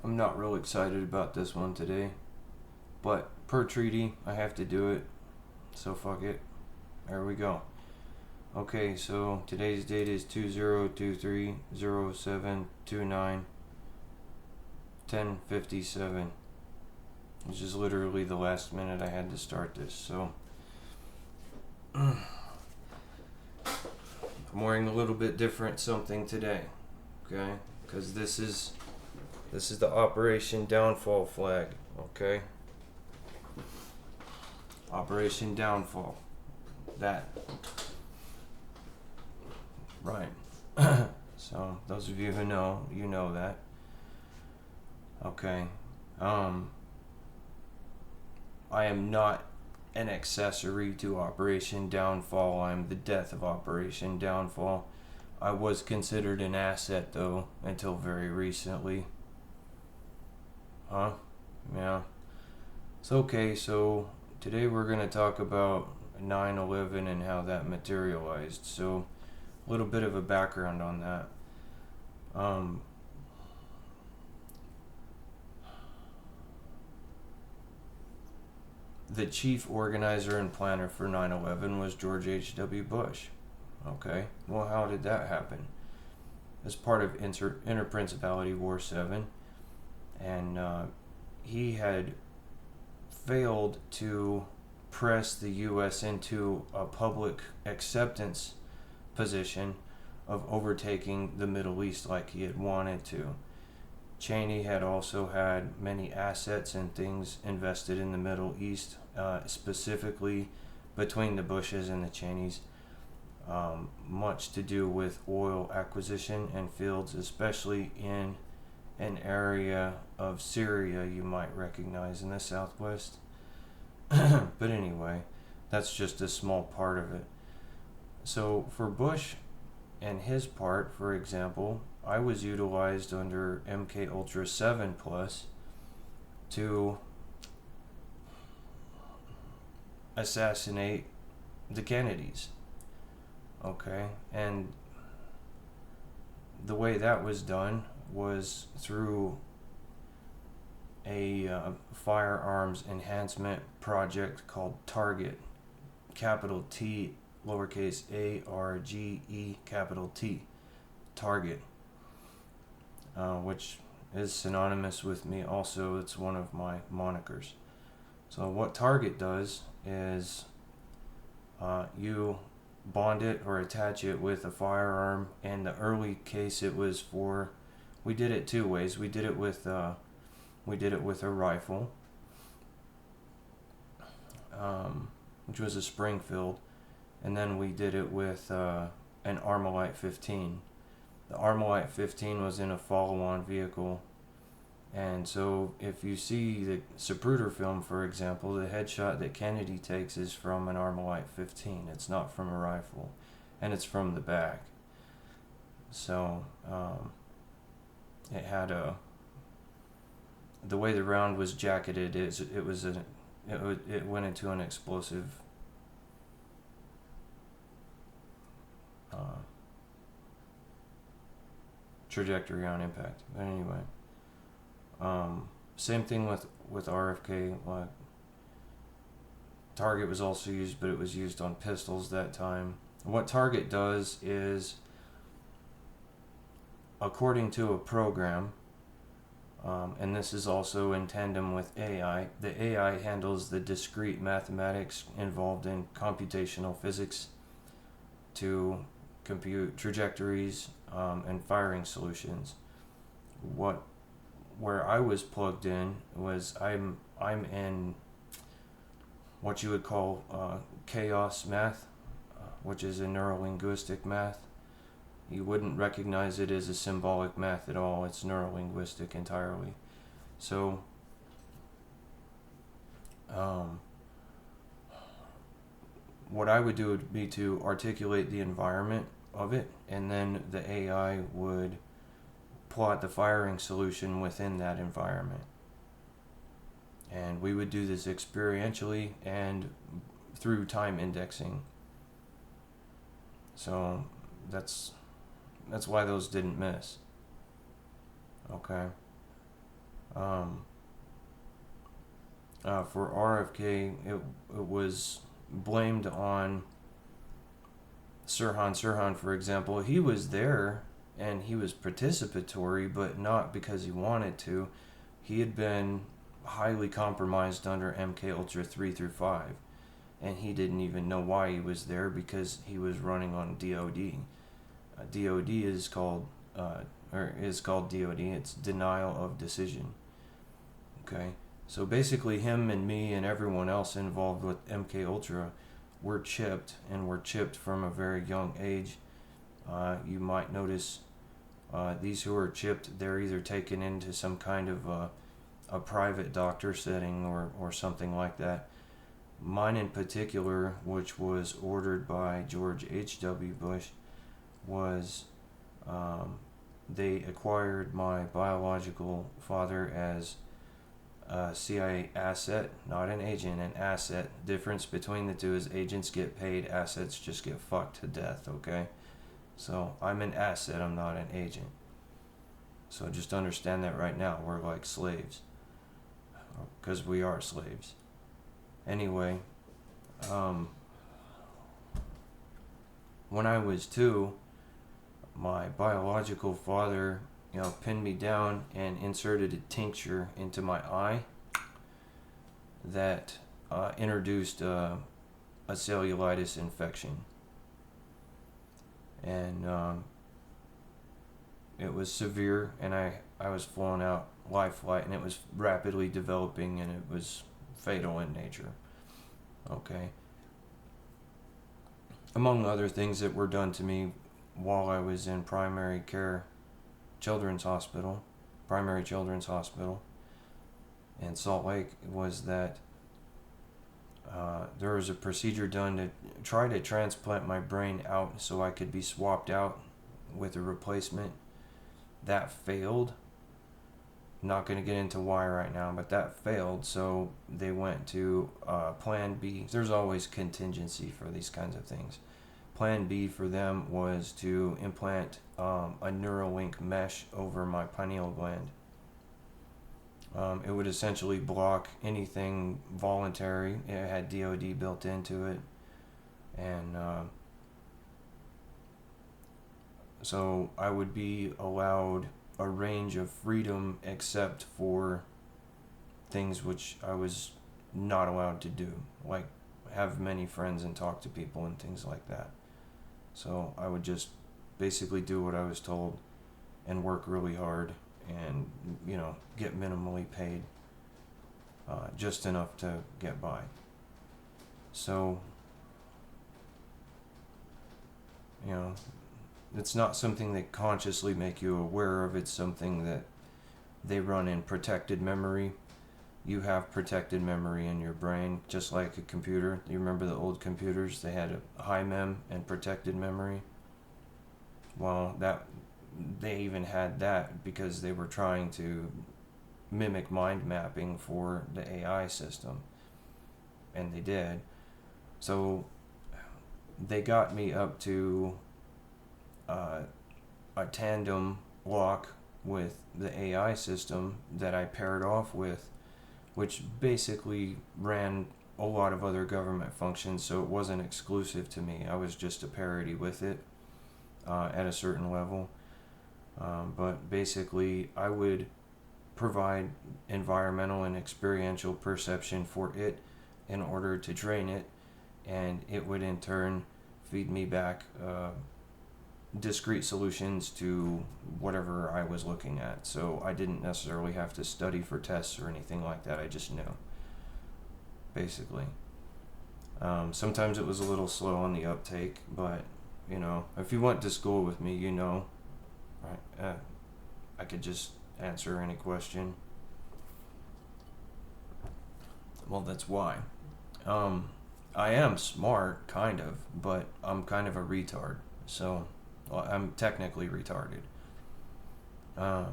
I'm not real excited about this one today, but per treaty, I have to do it, so fuck it. There we go. Okay, so today's date is 2023-0729-1057, which is literally the last minute I had to start this, so I'm wearing a little bit different something today, okay? Because this is the Operation Downfall flag, okay? Operation Downfall. That. Right. So, those of you who know, you know that. Okay. I am not an accessory to Operation Downfall. I'm the death of Operation Downfall. I was considered an asset, though, until very recently. Huh? Yeah. It's okay, so today we're going to talk about 9/11 and how that materialized. So, a little bit of a background on that. The chief organizer and planner for 9/11 was George H.W. Bush. Okay, well, how did that happen? As part of Interprincipality War 7, and he had failed to press the U.S. into a public acceptance position of overtaking the Middle East like he had wanted to. Cheney had also had many assets and things invested in the Middle East, specifically between the Bushes and the Cheneys. Much to do with oil acquisition and fields, especially in an area of Syria you might recognize in the southwest. But anyway, that's just a small part of it. So for Bush and his part, for example, I was utilized under MK Ultra 7 Plus to assassinate the Kennedys. Okay, and the way that was done was through a firearms enhancement project called Target, capital T, lowercase ARGE, capital T, Target, which is synonymous with me. Also, it's one of my monikers. So what Target does is you bond it or attach it with a firearm. In the early case, it was for, we did it two ways. We did it with a rifle, which was a Springfield, and then we did it with an Armalite 15. The Armalite 15 was in a follow-on vehicle, and so if you see the Zapruder film, for example, the headshot that Kennedy takes is from an Armalite 15. It's not from a rifle, and it's from the back. So it had the way the round was jacketed is it went into an explosive trajectory on impact. But anyway, same thing with RFK. Like, Target was also used, but it was used on pistols that time. What Target does is, according to a program, and this is also in tandem with AI, the AI handles the discrete mathematics involved in computational physics to compute trajectories and firing solutions. Where I was plugged in was I'm in what you would call chaos math, which is a neurolinguistic math. You wouldn't recognize it as a symbolic math at all. It's neurolinguistic entirely. So what I would do would be to articulate the environment of it, and then the AI would plot the firing solution within that environment. And we would do this experientially and through time indexing. So that's why those didn't miss. Okay. For RFK, it was blamed on Sirhan, for example. He was there and he was participatory, but not because he wanted to. He had been highly compromised under MK Ultra 3 through 5, and he didn't even know why he was there because he was running on DOD. DOD is called DOD. It's denial of decision. Okay, so basically, him and me and everyone else involved with MK Ultra were chipped, and were chipped from a very young age. You might notice these who are chipped, they're either taken into some kind of a private doctor setting or something like that. Mine in particular, which was ordered by George H.W. Bush, was they acquired my biological father as a CIA asset, not an agent, an asset. Difference between the two is agents get paid, assets just get fucked to death, okay? So I'm an asset, I'm not an agent. So just understand that right now, we're like slaves. Because we are slaves. Anyway, when I was 2, my biological father, pinned me down and inserted a tincture into my eye that introduced a cellulitis infection. And it was severe, and I was flown out life flight, and it was rapidly developing, and it was fatal in nature. Okay. Among other things that were done to me while I was in primary children's hospital in Salt Lake, was that there was a procedure done to try to transplant my brain out so I could be swapped out with a replacement. That failed. Not going to get into why right now, but that failed, so they went to Plan B. There's always contingency for these kinds of things. Plan B for them was to implant a Neuralink mesh over my pineal gland. It would essentially block anything voluntary. It had DOD built into it, and so I would be allowed a range of freedom except for things which I was not allowed to do, like have many friends and talk to people and things like that. So I would just basically do what I was told and work really hard and, get minimally paid, just enough to get by. So, it's not something they consciously make you aware of. It's something that they run in protected memory. You have protected memory in your brain, just like a computer. You remember the old computers? They had a HemiHem and protected memory. Well, they even had that because they were trying to mimic mind mapping for the AI system, and they did. So they got me up to a tandem lock with the AI system that I paired off with, which basically ran a lot of other government functions, so it wasn't exclusive to me. I was just a parity with it at a certain level. But basically, I would provide environmental and experiential perception for it in order to train it, and it would in turn feed me back discrete solutions to whatever I was looking at. So I didn't necessarily have to study for tests or anything like that. I just knew, basically. Sometimes it was a little slow on the uptake, but if you went to school with me, right? I could just answer any question. Well, that's why. I am smart, kind of, but I'm kind of a retard. So, I'm technically retarded. I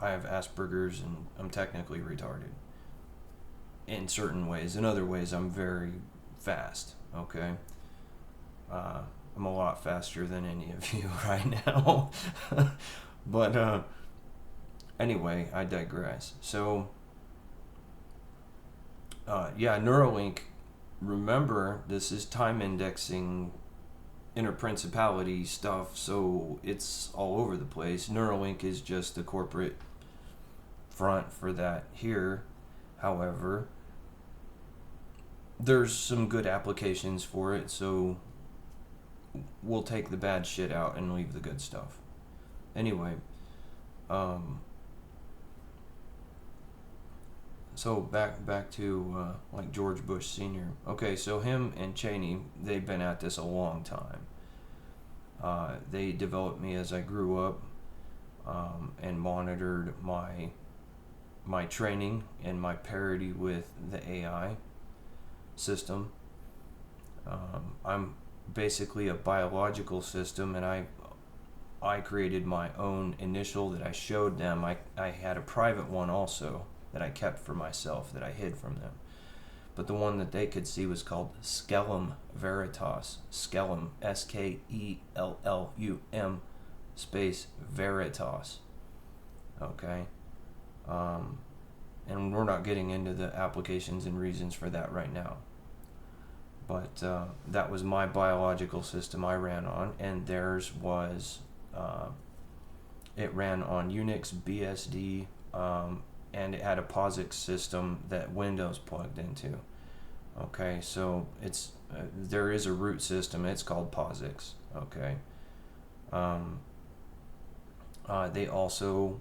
have Asperger's and I'm technically retarded. In certain ways. In other ways, I'm very fast, okay? I'm a lot faster than any of you right now. But anyway, I digress. So yeah, Neuralink. Remember, this is time indexing interprincipality stuff, so it's all over the place. Neuralink is just the corporate front for that here. However, there's some good applications for it, so we'll take the bad shit out and leave the good stuff. Anyway, so back to like George Bush Sr. Okay, so him and Cheney, they've been at this a long time. They developed me as I grew up, and monitored my training and my parity with the AI system. I'm basically a biological system, and I created my own initial that I showed them. I had a private one also that I kept for myself, that I hid from them. But the one that they could see was called Skellum Veritas. Skellum, Skellum space Veritas. Okay? And we're not getting into the applications and reasons for that right now. But that was my biological system I ran on, and theirs was, it ran on Unix, BSD, and it had a POSIX system that Windows plugged into. Okay, so it's there is a root system. It's called POSIX. Okay. They also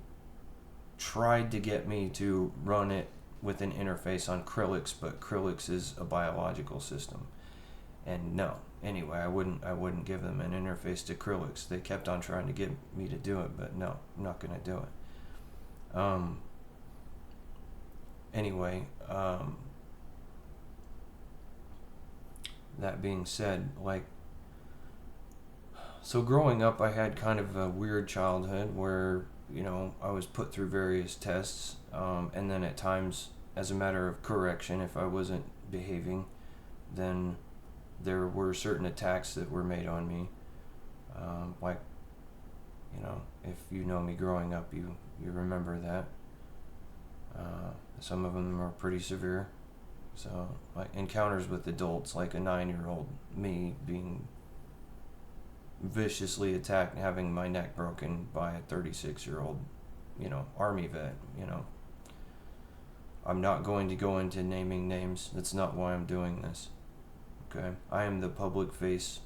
tried to get me to run it with an interface on Krillix, but Krillix is a biological system, and no. Anyway, I wouldn't give them an interface to Krillix. They kept on trying to get me to do it, but no, I'm not going to do it. Anyway, that being said, so growing up, I had kind of a weird childhood where, I was put through various tests, and then at times, as a matter of correction, if I wasn't behaving, then there were certain attacks that were made on me. If you know me growing up, you remember that. Some of them are pretty severe. So, like encounters with adults, like a 9-year-old me being viciously attacked and having my neck broken by a 36-year-old, Army vet, I'm not going to go into naming names. That's not why I'm doing this. Okay? I am the public face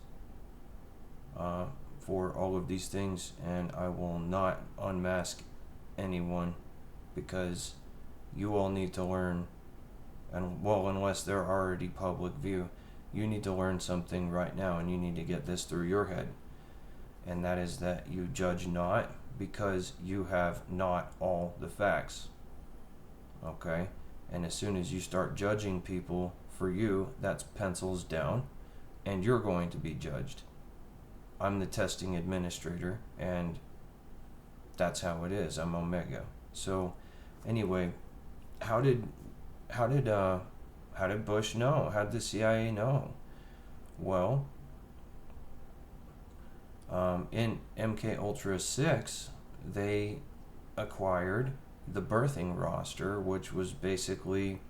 for all of these things, and I will not unmask anyone, because you all need to learn, and unless they're already public view, you need to learn something right now, and you need to get this through your head, and that is that you judge not because you have not all the facts. Okay? And as soon as you start judging people for you, that's pencils down, and you're going to be judged. I'm the testing administrator, and that's how it is. I'm Omega. So anyway, how did Bush know? How did the CIA know? Well, in MK Ultra 6, they acquired the birthing roster, which was basically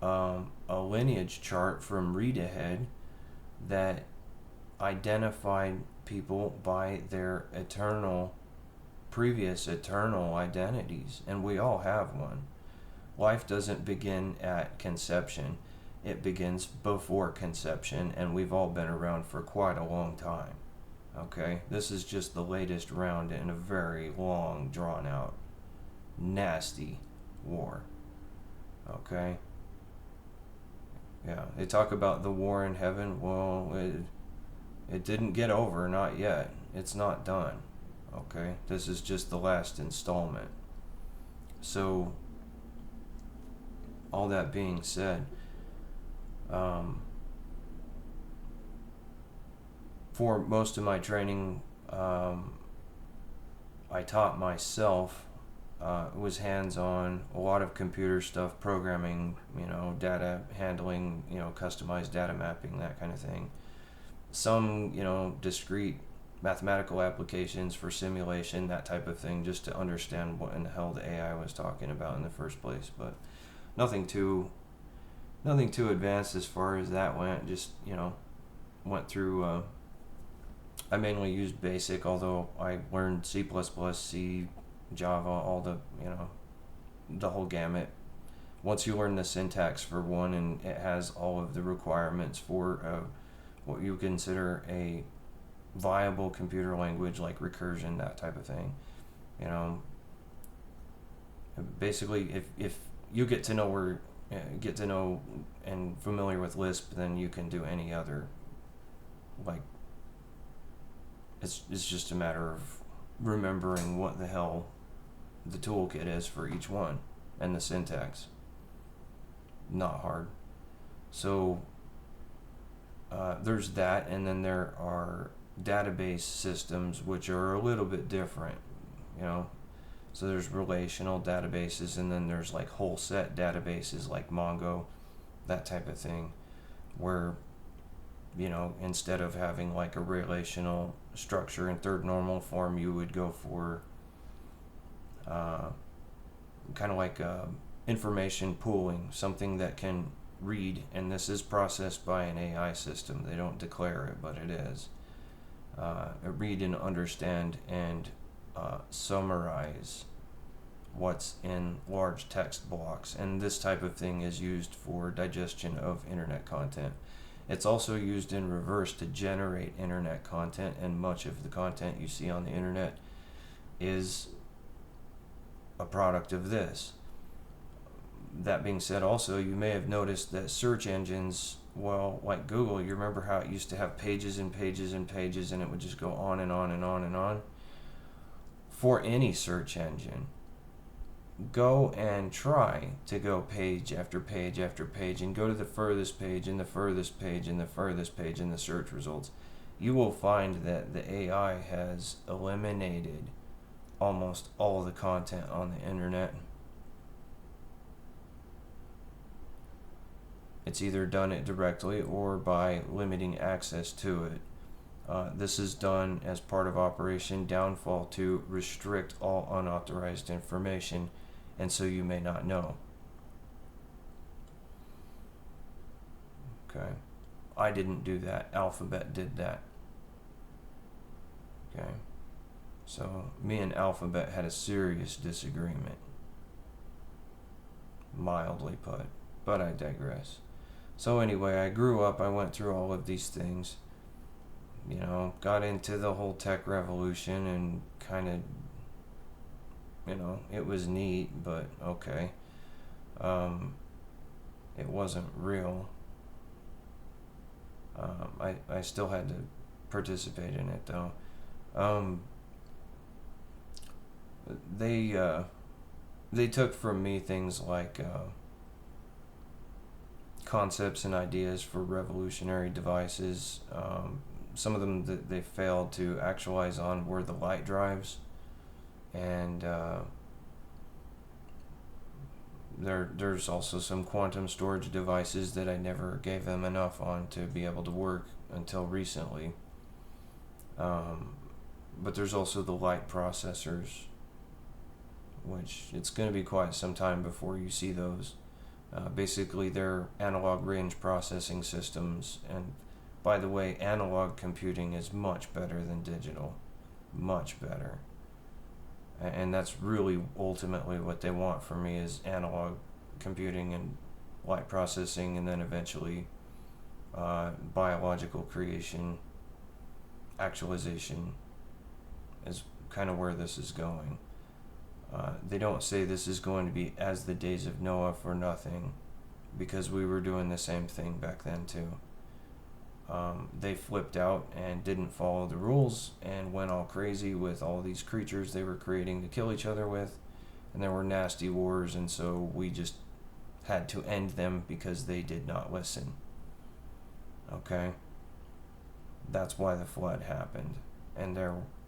a lineage chart from Read Ahead that identified people by their previous eternal identities, and we all have one. Life doesn't begin at conception. It begins before conception, and we've all been around for quite a long time. Okay? This is just the latest round in a very long, drawn-out, nasty war. Okay? Yeah, they talk about the war in heaven. Well, it didn't get over, not yet. It's not done. Okay? This is just the last installment. So, all that being said, for most of my training, I taught myself. It was hands-on, a lot of computer stuff, programming, data handling, customized data mapping, that kind of thing. Some, discrete mathematical applications for simulation, that type of thing, just to understand what in the hell the AI was talking about in the first place. But nothing too advanced as far as that went. Just, went through. I mainly used BASIC, although I learned C++, C, Java, all the whole gamut. Once you learn the syntax for one, and it has all of the requirements for what you consider a viable computer language, like recursion, that type of thing. Basically, if you get to know and familiar with Lisp, then you can do any other. Like, it's just a matter of remembering what the hell the toolkit is for each one and the syntax. Not hard. So there's that, and then there are database systems which are a little bit different. So there's relational databases, and then there's like whole set databases like Mongo, that type of thing, where instead of having like a relational structure in third normal form, you would go for kind of like information pooling, something that can read, and this is processed by an AI system. They don't declare it, but it is. Read and understand and summarize what's in large text blocks, and this type of thing is used for digestion of internet content. It's also used in reverse to generate internet content, and much of the content you see on the internet is a product of this. That being said, also, you may have noticed that search engines, well, like Google, you remember how it used to have pages and pages and pages, and it would just go on and on and on and on? For any search engine, go and try to go page after page after page, and go to the furthest page and the furthest page and the furthest page in the search results. You will find that the AI has eliminated almost all the content on the internet. It's either done it directly or by limiting access to it. This is done as part of Operation Downfall to restrict all unauthorized information, and so you may not know. Okay. I didn't do that. Alphabet did that. Okay. So me and Alphabet had a serious disagreement. Mildly put. But I digress. So anyway, I grew up, I went through all of these things. Got into the whole tech revolution, and kind of, it was neat, but okay. It wasn't real. I still had to participate in it, though. They took from me things like concepts and ideas for revolutionary devices. Some of them that they failed to actualize on were the light drives, and there's also some quantum storage devices that I never gave them enough on to be able to work until recently. But there's also the light processors, which it's going to be quite some time before you see those. Basically, they're analog range processing systems, and by the way, analog computing is much better than digital. Much better. And that's really ultimately what they want from me, is analog computing and light processing, and then eventually biological creation, actualization is kind of where this is going. They don't say this is going to be as the days of Noah for nothing, because we were doing the same thing back then too. They flipped out and didn't follow the rules and went all crazy with all these creatures they were creating to kill each other with, and there were nasty wars, and so we just had to end them because they did not listen. Okay? That's why the flood happened, and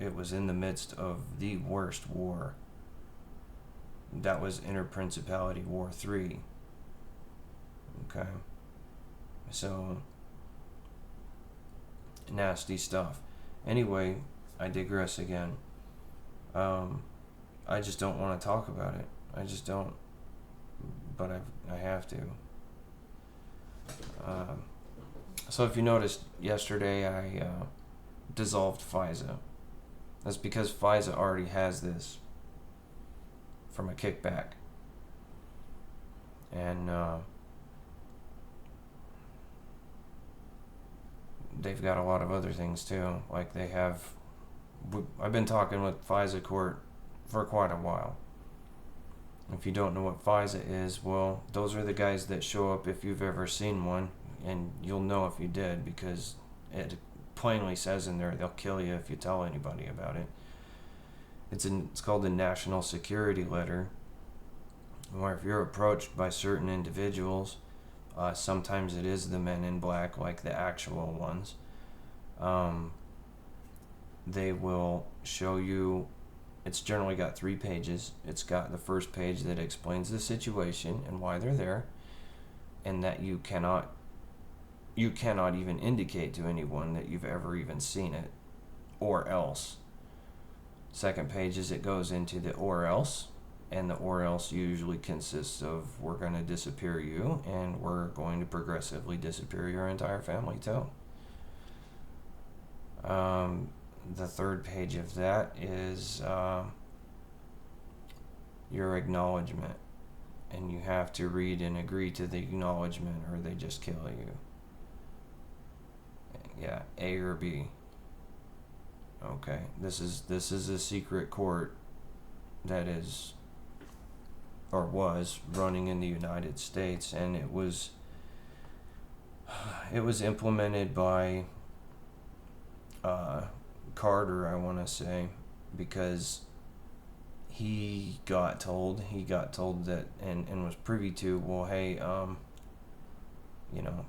it was in the midst of the worst war. That was Interprincipality War 3. Okay? So, nasty stuff. Anyway, I digress again. I just don't want to talk about it. I just don't. But I have to. So if you noticed, yesterday I dissolved FISA. That's because FISA already has this from a kickback. And they've got a lot of other things too. Like they have... I've been talking with FISA court for quite a while. If you don't know what FISA is, well, those are the guys that show up if you've ever seen one, and you'll know if you did, because it plainly says in there they'll kill you if you tell anybody about it. It's called the National Security Letter, where if you're approached by certain individuals, sometimes it is the men in black, like the actual ones, they will show you. It's generally got 3 pages. It's got the first page that explains the situation and why they're there, and that you cannot even indicate to anyone that you've ever even seen it, or else. Second page is it goes into the or else, and the or else usually consists of we're going to disappear you, and we're going to progressively disappear your entire family too. The third page of that is your acknowledgement, and you have to read and agree to the acknowledgement or they just kill you. Yeah, A or B. Okay, this is a secret court that is, or was, running in the United States, and it was implemented by Carter, I want to say, because he got told that and was privy to, well, hey,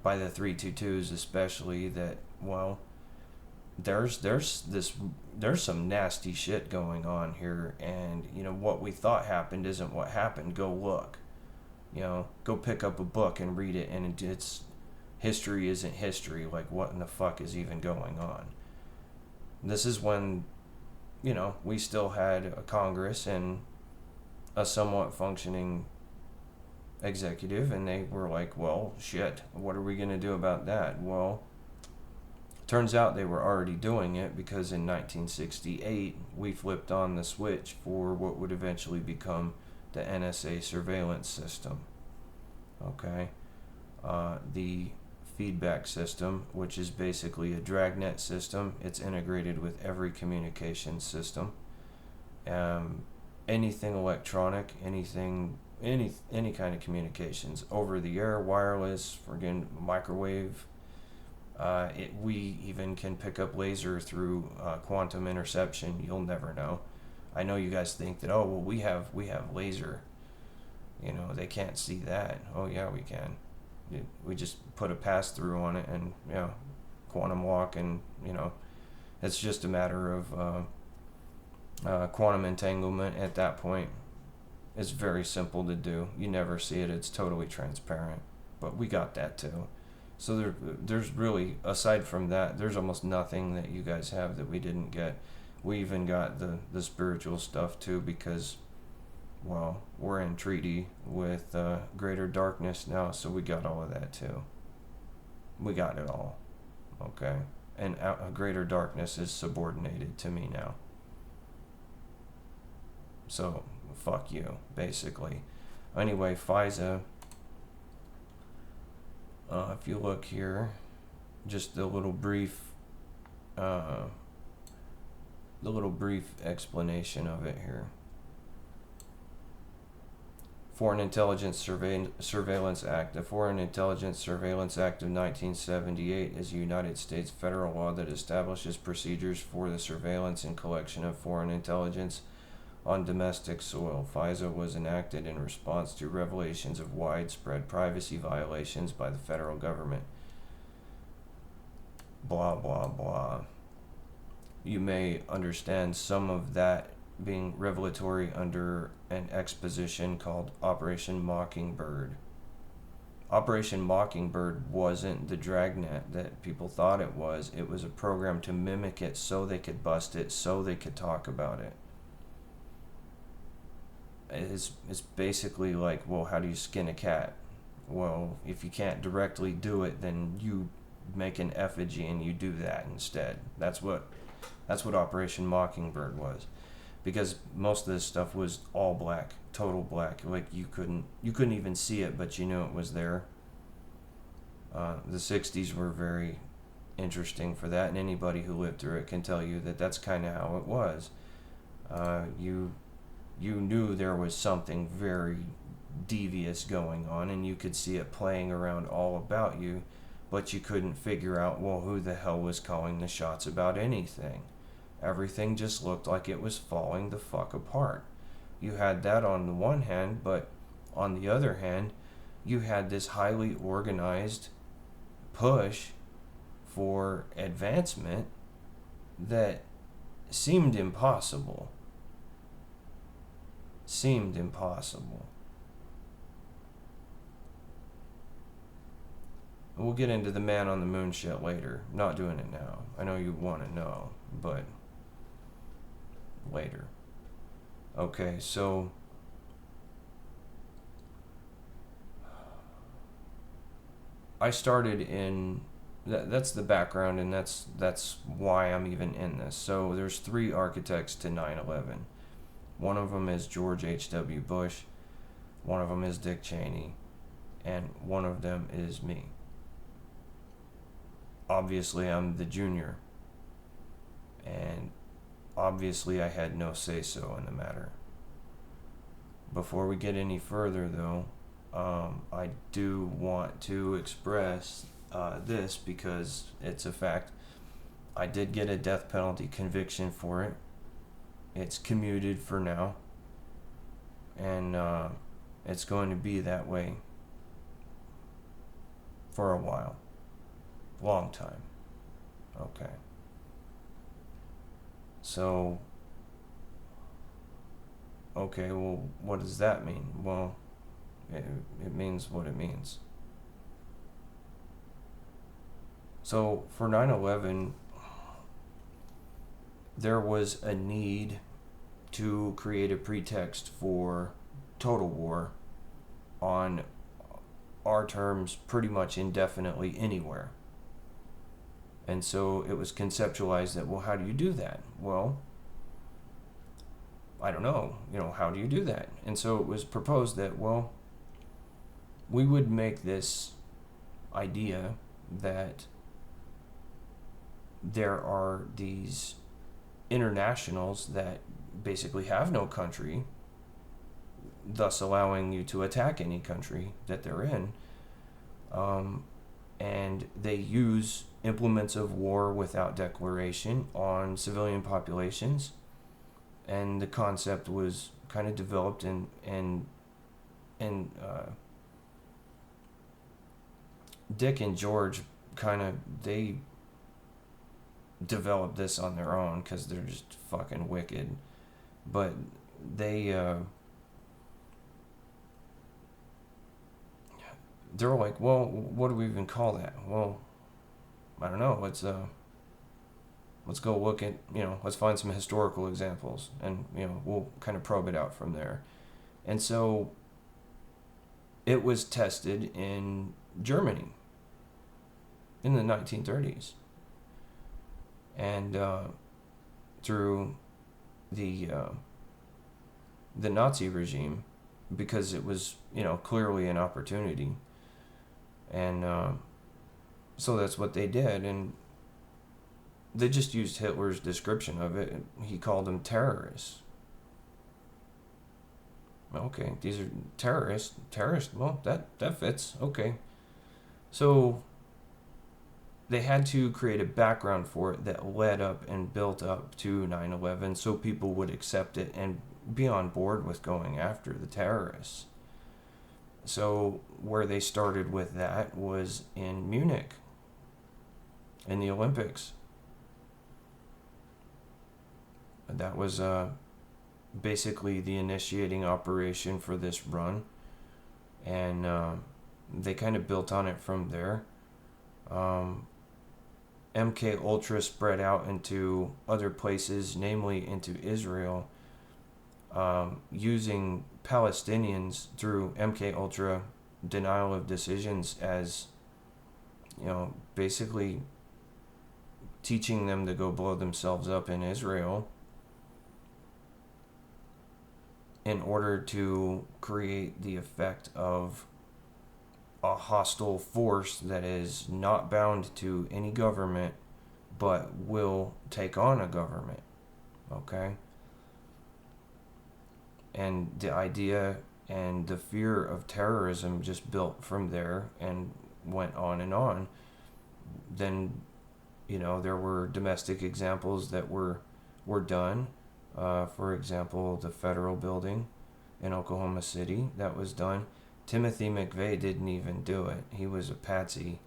by the 322s especially, that, well, there's some nasty shit going on here, and what we thought happened isn't what happened. Go look, go pick up a book and read it, and it's history isn't history. Like, what in the fuck is even going on? This is when we still had a Congress and a somewhat functioning executive, and they were like, well, shit, what are we going to do about that? Well, turns out they were already doing it, because in 1968 we flipped on the switch for what would eventually become the NSA surveillance system. Okay, the feedback system, which is basically a dragnet system. It's integrated with every communication system. Anything electronic, any kind of communications, over the air, wireless, friggin' microwave. We even can pick up laser through quantum interception. You'll never know. I know you guys think that, oh, well, we have laser. They can't see that. Oh yeah, we can. We just put a pass through on it, and quantum walk, and it's just a matter of quantum entanglement at that point. It's very simple to do. You never see it. It's totally transparent. But we got that too. So there's really, aside from that, there's almost nothing that you guys have that we didn't get. We even got the spiritual stuff too, because, well, we're in treaty with greater darkness now, so we got all of that too. We got it all. Okay? And greater darkness is subordinated to me now. So, fuck you, basically. Anyway, FISA, if you look here, just the little brief explanation of it here. Foreign Intelligence Surveillance Act. The Foreign Intelligence Surveillance Act of 1978 is a United States federal law that establishes procedures for the surveillance and collection of foreign intelligence on domestic soil. FISA was enacted in response to revelations of widespread privacy violations by the federal government. Blah, blah, blah. You may understand some of that being revelatory under an exposition called Operation Mockingbird. Operation Mockingbird wasn't the dragnet that people thought it was. It was a program to mimic it so they could bust it, so they could talk about it. It's basically like, well, how do you skin a cat? Well, if you can't directly do it, then you make an effigy and you do that instead. That's what Operation Mockingbird was. Because most of this stuff was all black, total black. Like you couldn't even see it, but you knew it was there. The 60s were very interesting for that, and anybody who lived through it can tell you that that's kind of how it was. You knew there was something very devious going on, and you could see it playing around all about you, but you couldn't figure out, well, who the hell was calling the shots about anything. Everything just looked like it was falling the fuck apart. You had that on the one hand, but on the other hand, you had this highly organized push for advancement that seemed impossible. We'll get into the man on the moon shit later. Not doing it now. I know you want to know, but later. Okay, so I started in that's the background, and that's why I'm even in this. So there's 3 architects to 9/11. One of them is George H.W. Bush, one of them is Dick Cheney, and one of them is me. Obviously, I'm the junior, and obviously I had no say-so in the matter. Before we get any further, though, I do want to express this because it's a fact. I did get a death penalty conviction for it. It's commuted for now, and it's going to be that way for a while. Long time. Okay. So, okay, well, what does that mean? Well, it means what it means. So, for 9/11, there was a need to create a pretext for total war on our terms pretty much indefinitely anywhere. And so it was conceptualized that, well, how do you do that? Well, I don't know, how do you do that? And so it was proposed that, well, we would make this idea that there are these internationals that basically have no country, thus allowing you to attack any country that they're in, and they use implements of war without declaration on civilian populations. And the concept was kind of developed and Dick and George they developed this on their own because they're just fucking wicked. But they're like, well, what do we even call that? Well, I don't know. Let's go look at, let's find some historical examples, and, we'll kind of probe it out from there. And so it was tested in Germany in the 1930s. And through the Nazi regime, because it was, clearly an opportunity. And so that's what they did, and they just used Hitler's description of it. He called them terrorists. Okay, these are terrorists. Well, that fits. Okay. So they had to create a background for it that led up and built up to 9/11 so people would accept it and be on board with going after the terrorists. So where they started with that was in Munich, in the Olympics. That was basically the initiating operation for this run. And they kind of built on it from there. MK Ultra spread out into other places, namely into Israel, using Palestinians through MK Ultra denial of decisions as, basically teaching them to go blow themselves up in Israel in order to create the effect of a hostile force that is not bound to any government but will take on a government. Okay? And the idea and the fear of terrorism just built from there and went on and on. Then, there were domestic examples that were done. For example, the federal building in Oklahoma City, that was done. Timothy McVeigh didn't even do it. He was a patsy.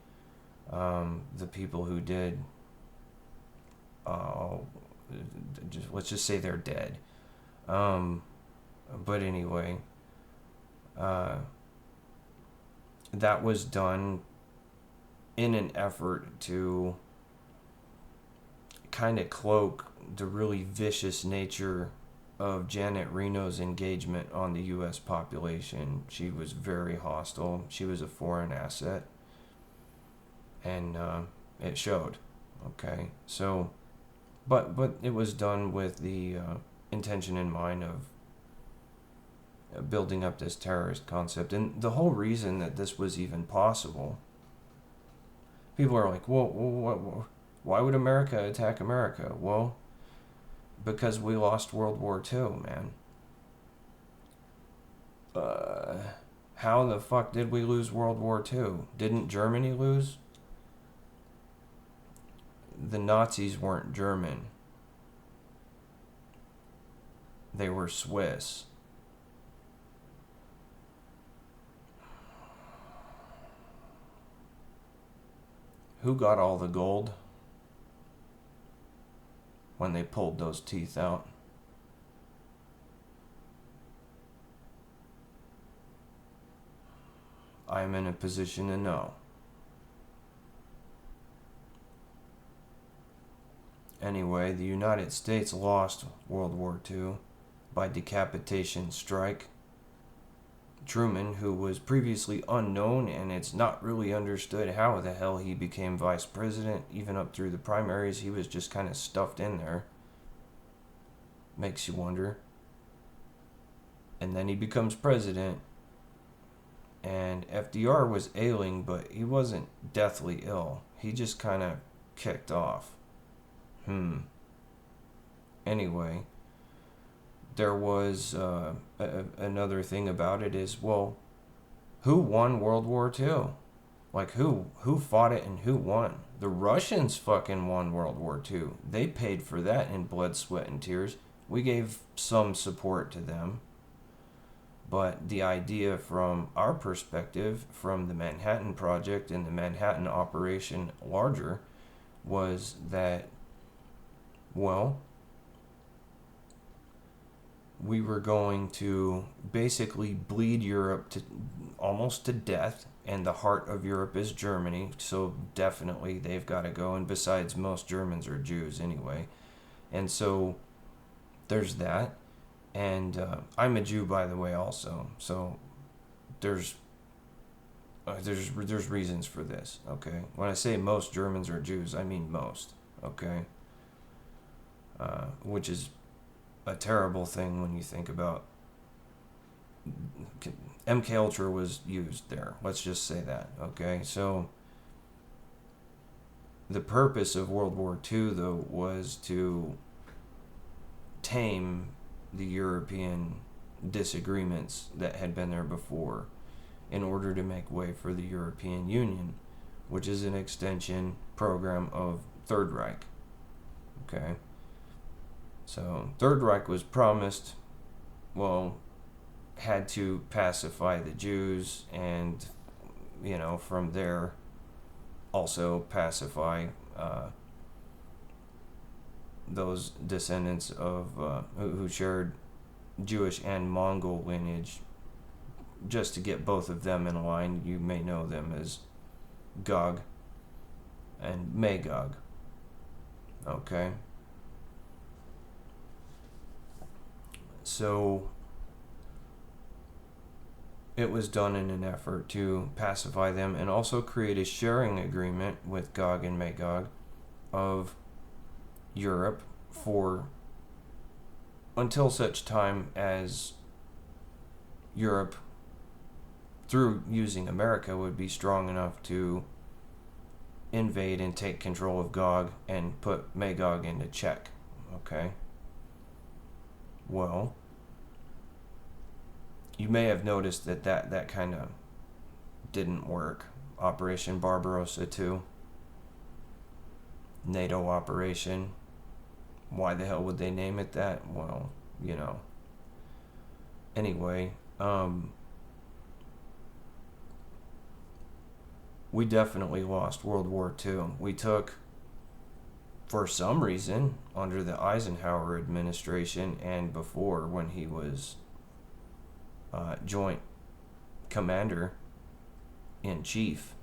The people who did, let's just say they're dead. But anyway, that was done in an effort to kind of cloak the really vicious nature of Janet Reno's engagement on the U.S. population. She was very hostile. She was a foreign asset. And it showed. Okay? So, but it was done with the intention in mind of building up this terrorist concept. And the whole reason that this was even possible, people are like, well, why would America attack America? Well, because we lost World War II, man. How the fuck did we lose World War II? Didn't Germany lose? The Nazis weren't German. They were Swiss. Who got all the gold when they pulled those teeth out? I'm in a position to know. Anyway, the United States lost World War II by decapitation strike. Truman, who was previously unknown, and it's not really understood how the hell he became vice president, even up through the primaries, he was just kind of stuffed in there. Makes you wonder. And then he becomes president, and FDR was ailing, but he wasn't deathly ill. He just kind of kicked off. Anyway, there was another thing about it is, well, who won World War II? Like, who fought it and who won? The Russians fucking won World War II. They paid for that in blood, sweat, and tears. We gave some support to them. But the idea from our perspective, from the Manhattan Project and the Manhattan Operation larger, was that, well, we were going to basically bleed Europe to almost to death, and the heart of Europe is Germany, so definitely they've got to go, and besides, most Germans are Jews anyway. And so there's that. And I'm a Jew, by the way, also. So there's reasons for this, okay? When I say most Germans are Jews, I mean most, okay? Which is a terrible thing when you think about MK Ultra was used there. Let's just say that, okay? So the purpose of World War II, though, was to tame the European disagreements that had been there before in order to make way for the European Union, which is an extension program of Third Reich, okay? So Third Reich was promised, well, had to pacify the Jews and, from there also pacify those descendants of who shared Jewish and Mongol lineage just to get both of them in line, you may know them as Gog and Magog. Okay? So it was done in an effort to pacify them and also create a sharing agreement with Gog and Magog of Europe for until such time as Europe, through using America, would be strong enough to invade and take control of Gog and put Magog into check. Okay? Well, you may have noticed that kind of didn't work. Operation Barbarossa 2, NATO operation. Why the hell would they name it that? Well, Anyway, we definitely lost World War II. We took, for some reason, under the Eisenhower administration and before, when he was Joint Commander-in-Chief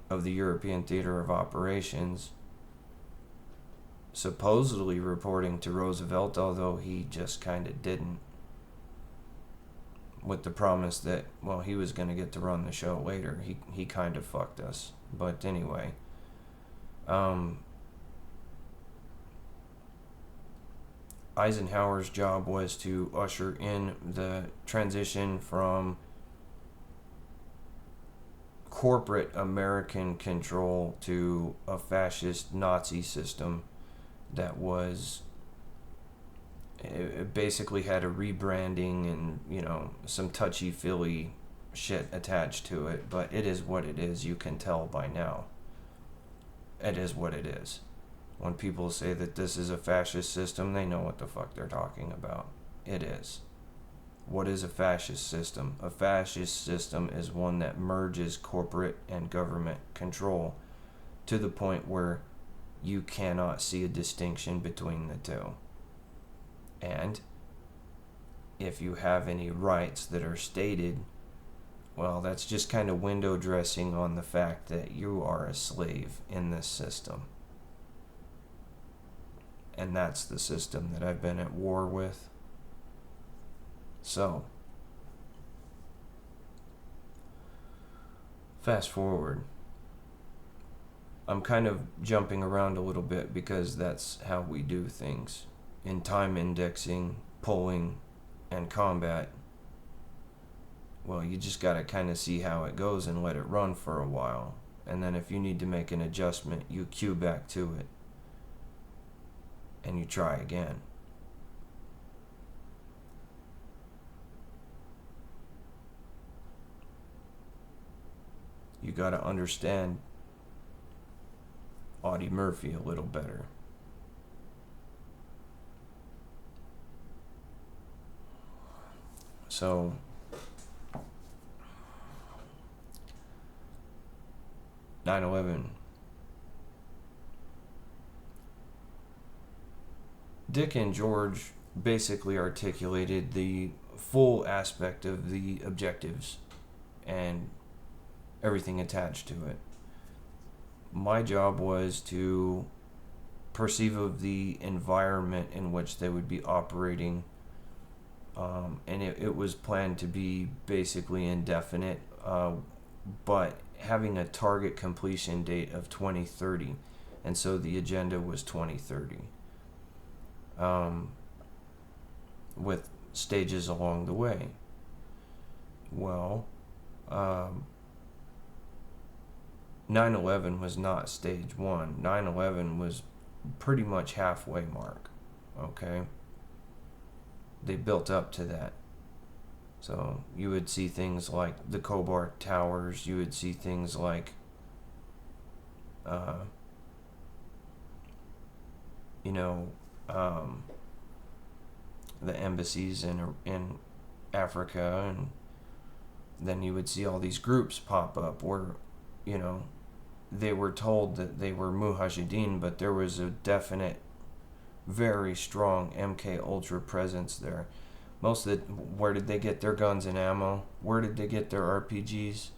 of the European Theater of Operations, supposedly reporting to Roosevelt, although he just kind of didn't, with the promise that, well, he was going to get to run the show later. He kind of fucked us. But anyway, Eisenhower's job was to usher in the transition from corporate American control to a fascist Nazi system that was, it basically had a rebranding and, some touchy-feely shit attached to it, but it is what it is. You can tell by now. It is what it is. When people say that this is a fascist system, they know what the fuck they're talking about. It is. What is a fascist system? A fascist system is one that merges corporate and government control to the point where you cannot see a distinction between the two. And if you have any rights that are stated, well, that's just kind of window dressing on the fact that you are a slave in this system. And that's the system that I've been at war with. So, fast forward. I'm kind of jumping around a little bit because that's how we do things. In time indexing, polling, and combat, well, you just gotta kind of see how it goes and let it run for a while. And then if you need to make an adjustment, you cue back to it. And you try again. You gotta understand Audie Murphy a little better. So, (9/11). Dick and George basically articulated the full aspect of the objectives and everything attached to it. My job was to perceive of the environment in which they would be operating, and it was planned to be basically indefinite, but having a target completion date of 2030, and so the agenda was 2030. With stages along the way. Well, 9/11 was not stage one. 9/11 was pretty much halfway mark. Okay? They built up to that. So you would see things like the Khobar Towers. You would see things like, the embassies in Africa, and then you would see all these groups pop up where, they were told that they were Mujahideen, but there was a definite, very strong MK Ultra presence there. Where did they get their guns and ammo? Where did they get their RPGs?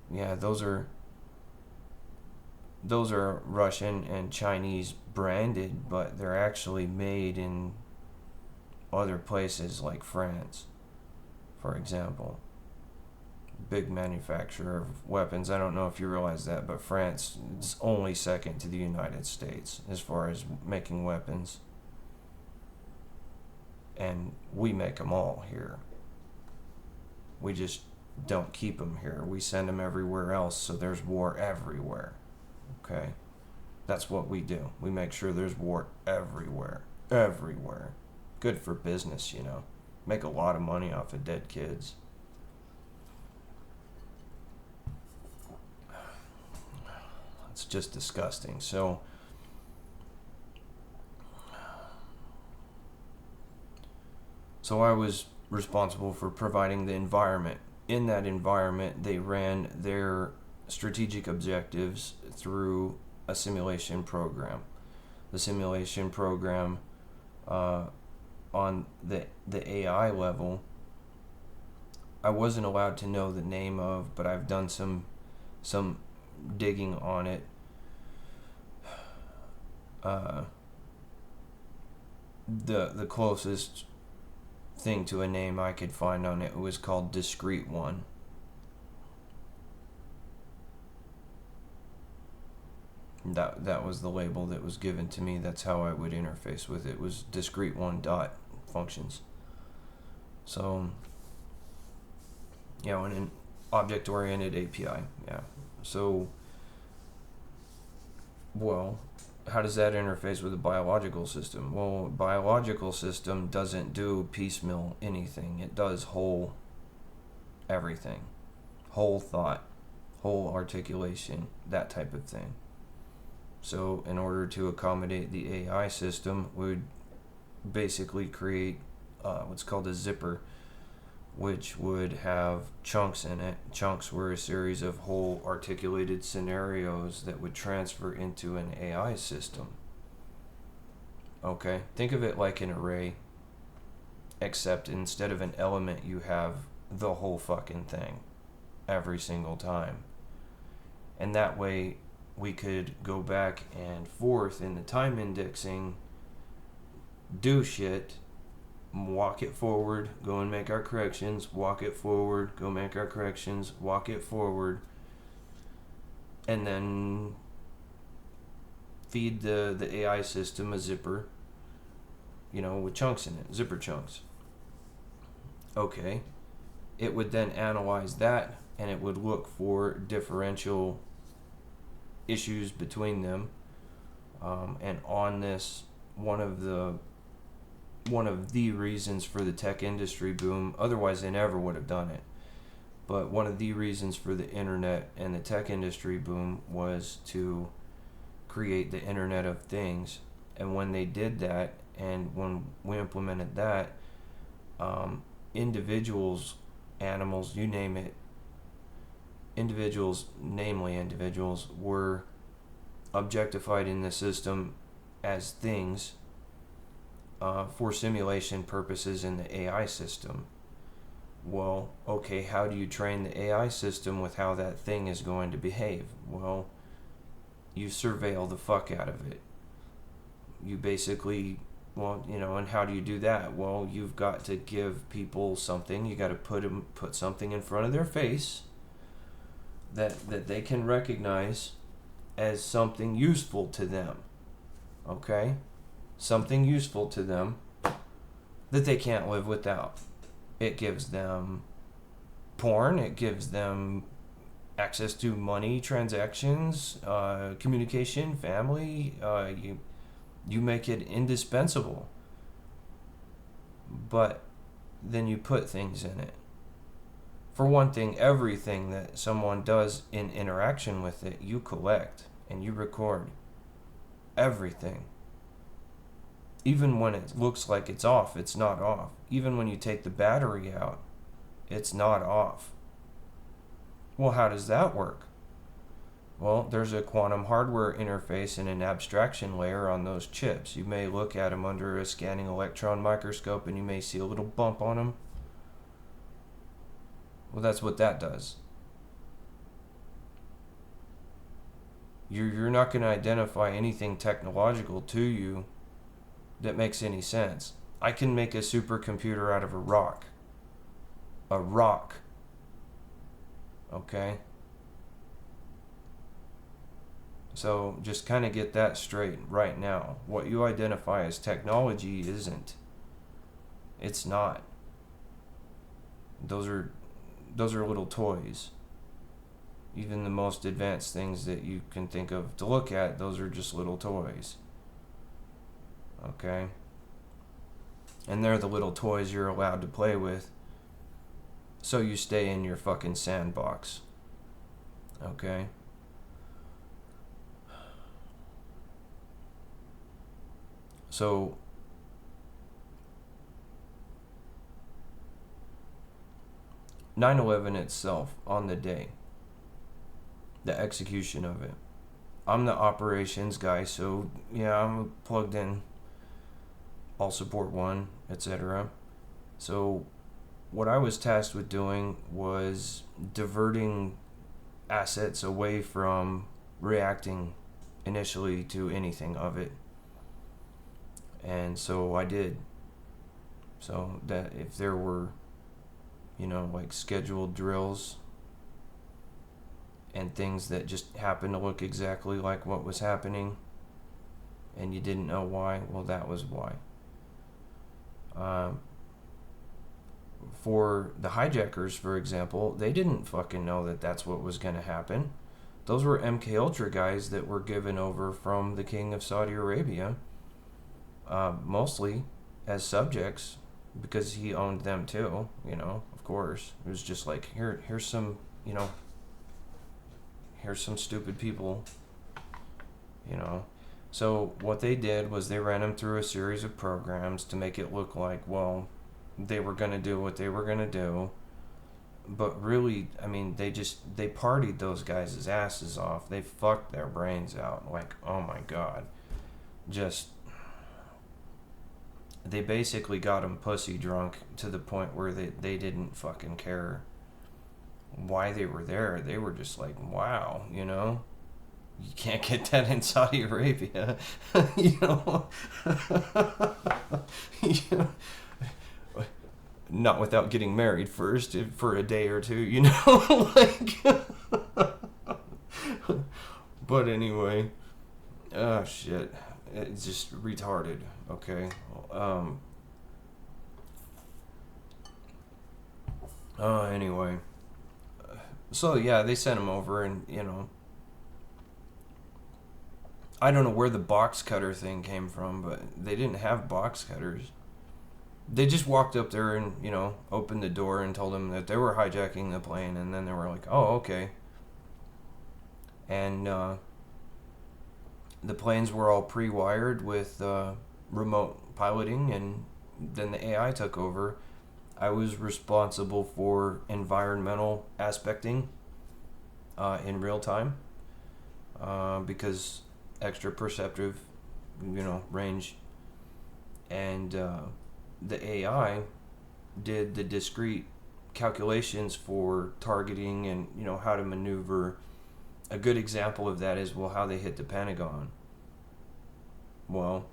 Yeah, those are Russian and Chinese branded, but they're actually made in other places like France, for example. Big manufacturer of weapons. I don't know if you realize that, but France is only second to the United States as far as making weapons. And we make them all here. We just don't keep them here. We send them everywhere else, so there's war everywhere. Okay? That's what we do. We make sure there's war everywhere. Everywhere. Good for business, you know. Make a lot of money off of dead kids. It's just disgusting. So I was responsible for providing the environment. In that environment, they ran their strategic objectives through a simulation program. The simulation program on the AI level, I wasn't allowed to know the name of, but I've done some digging on it. The closest thing to a name I could find on it was called Discrete One. That was the label that was given to me. That's how I would interface with it, was Discrete One dot functions. So yeah, an object-oriented API. Yeah. So, well, how does that interface with a biological system? Well, a biological system doesn't do piecemeal anything. It does whole everything. Whole thought, whole articulation, that type of thing. So in order to accommodate the AI system, we would basically create what's called a zipper, which would have chunks in it. Chunks were a series of whole articulated scenarios that would transfer into an AI system. Okay, think of it like an array, except instead of an element, you have the whole fucking thing every single time. And that way, we could go back and forth in the time indexing, do shit, walk it forward, go and make our corrections, walk it forward, go make our corrections, walk it forward, and then feed the AI system a zipper, with chunks in it, zipper chunks. Okay, it would then analyze that, and it would look for differential issues between them, and on this, one of the reasons for the tech industry boom, otherwise they never would have done it, but one of the reasons for the internet and the tech industry boom was to create the Internet of Things. And when they did that, and when we implemented that, individuals, animals, you name it, namely individuals, were objectified in the system as things for simulation purposes in the AI system. Well, okay, how do you train the AI system with how that thing is going to behave? Well, you surveil the fuck out of it. You basically, and how do you do that? Well, you've got to give people something. You got to put something in front of their face that they can recognize as something useful to them. Okay? Something useful to them that they can't live without. It gives them porn. It gives them access to money, transactions, communication, family. You make it indispensable. But then you put things in it. For one thing, everything that someone does in interaction with it, you collect and you record. Everything. Even when it looks like it's off, it's not off. Even when you take the battery out, it's not off. Well, how does that work? Well, there's a quantum hardware interface and an abstraction layer on those chips. You may look at them under a scanning electron microscope and you may see a little bump on them. Well, that's what that does. You're not going to identify anything technological to you that makes any sense. I can make a supercomputer out of a rock. A rock. Okay? So just kind of get that straight right now. What you identify as technology isn't. It's not. Those are little toys. Even the most advanced things that you can think of to look at, those are just little toys. Okay? And they're the little toys you're allowed to play with. So you stay in your fucking sandbox. Okay? So 9/11 itself, on the day, the execution of it, I'm the operations guy, so yeah, I'm plugged in, all support one, etc. So what I was tasked with doing was diverting assets away from reacting initially to anything of it. And so I did. So that if there were, like scheduled drills and things that just happened to look exactly like what was happening and you didn't know why, well, that was why. For the hijackers, for example, they didn't fucking know that that's what was going to happen. Those were MK Ultra guys that were given over from the King of Saudi Arabia, mostly as subjects, because he owned them too, of course. It was just like, here's some, here's some stupid people, So what they did was they ran them through a series of programs to make it look like, well, they were going to do what they were going to do. But really, I mean, they partied those guys' asses off. They fucked their brains out. Like, oh my God. They basically got them pussy drunk to the point where they didn't fucking care why they were there. They were just like, wow, you can't get that in Saudi Arabia. Not without getting married first for a day or two, like. But anyway, oh shit, it's just retarded. Okay. Anyway, so yeah, they sent him over, and I don't know where the box cutter thing came from, but they didn't have box cutters. They just walked up there and, opened the door and told them that they were hijacking the plane, and then they were like, oh, okay. And the planes were all pre-wired with remote piloting, and then the AI took over. I was responsible for environmental aspecting in real time because extra perceptive, range, and the AI did the discrete calculations for targeting and how to maneuver. A good example of that is how they hit the Pentagon. Well,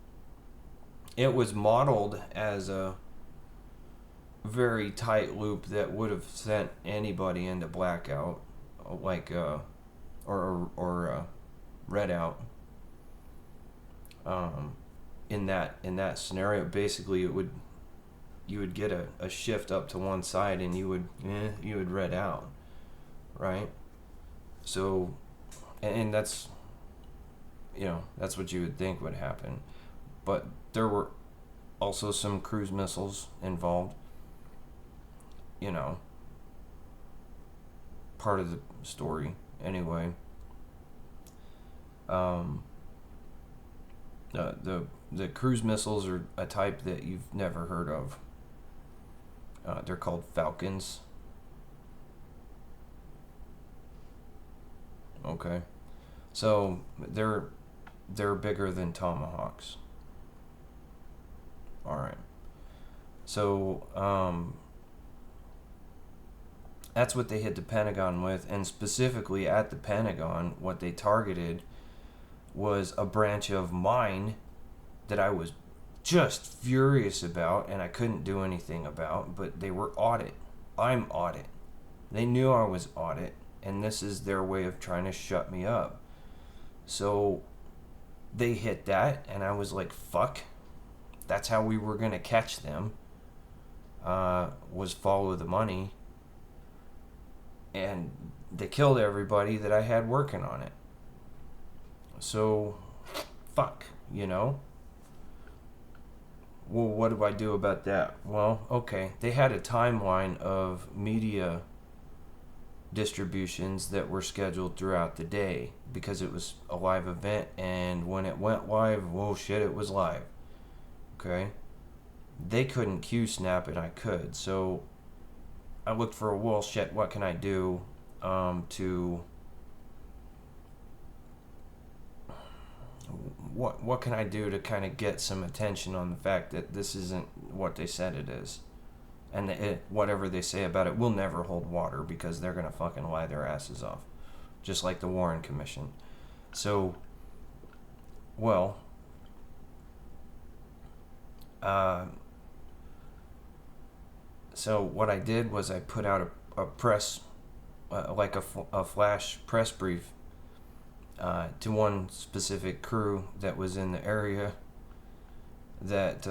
it was modeled as a very tight loop that would have sent anybody into blackout, like or red out. In that scenario, basically you would get a shift up to one side and you would red out, right? So, and that's that's what you would think would happen, but there were also some cruise missiles involved. Part of the story anyway. The cruise missiles are a type that you've never heard of. They're called Falcons. Okay. So they're bigger than tomahawks. All right. So that's what they hit the Pentagon with, and specifically at the Pentagon, what they targeted was a branch of mine that I was just furious about and I couldn't do anything about, but they were audit. I'm audit. They knew I was audit, and this is their way of trying to shut me up. So they hit that, and I was like, fuck. That's how we were going to catch them, was follow the money. And they killed everybody that I had working on it. So, fuck, you know? Well, what do I do about that? Well, okay, they had a timeline of media distributions that were scheduled throughout the day because it was a live event, and when it went live, whoa, shit, it was live. Okay? They couldn't Q-snap and I could, so I looked for, well, shit, what can I do to... What can I do to kind of get some attention on the fact that this isn't what they said it is? And whatever they say about it will never hold water because they're going to fucking lie their asses off. Just like the Warren Commission. So, well... So what I did was I put out a press, like a flash press brief to one specific crew that was in the area that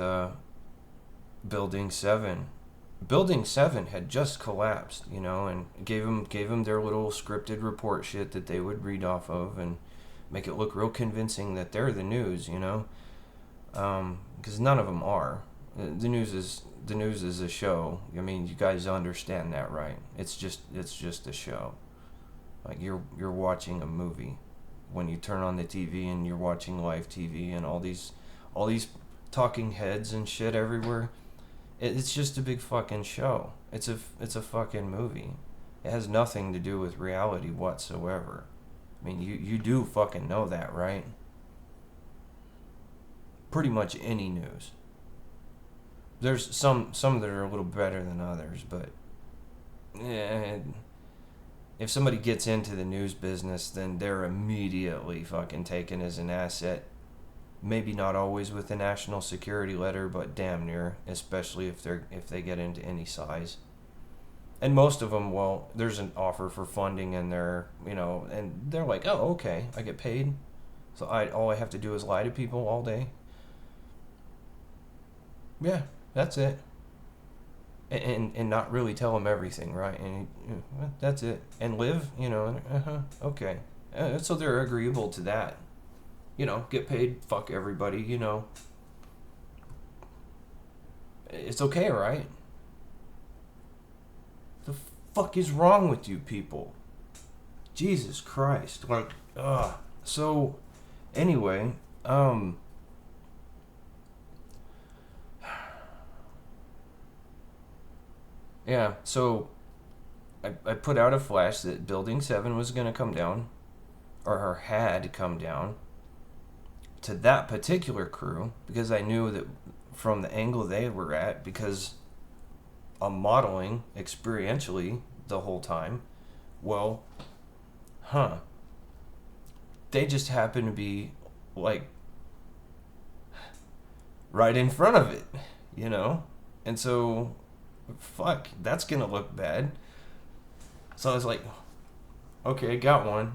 Building 7 had just collapsed, you know, and gave them their little scripted report shit that they would read off of and make it look real convincing that they're the news, you know, because none of them are. The news is a show. I mean, you guys understand that, right? It's just a show. Like you're watching a movie when you turn on the TV and you're watching live TV and all these talking heads and shit everywhere. It's just a big fucking show. It's a fucking movie. It has nothing to do with reality whatsoever. I mean, you do fucking know that, right? Pretty much any news. There's some that are a little better than others, but if somebody gets into the news business, then they're immediately fucking taken as an asset. Maybe not always with a national security letter, but damn near, especially if they get into any size. And most of them, well, there's an offer for funding and they're like, oh, okay, I get paid, so all I have to do is lie to people all day. Yeah. That's it. And not really tell them everything, right? And that's it. And live, okay. So they're agreeable to that. Get paid, fuck everybody, It's okay, right? The fuck is wrong with you people? Jesus Christ. Like, So, anyway, yeah, so I put out a flash that Building 7 was going to come down, or had come down, to that particular crew, because I knew that from the angle they were at, because I'm modeling experientially the whole time, well, they just happen to be, like, right in front of it, And so... fuck, that's gonna look bad. So I was like, okay, got one,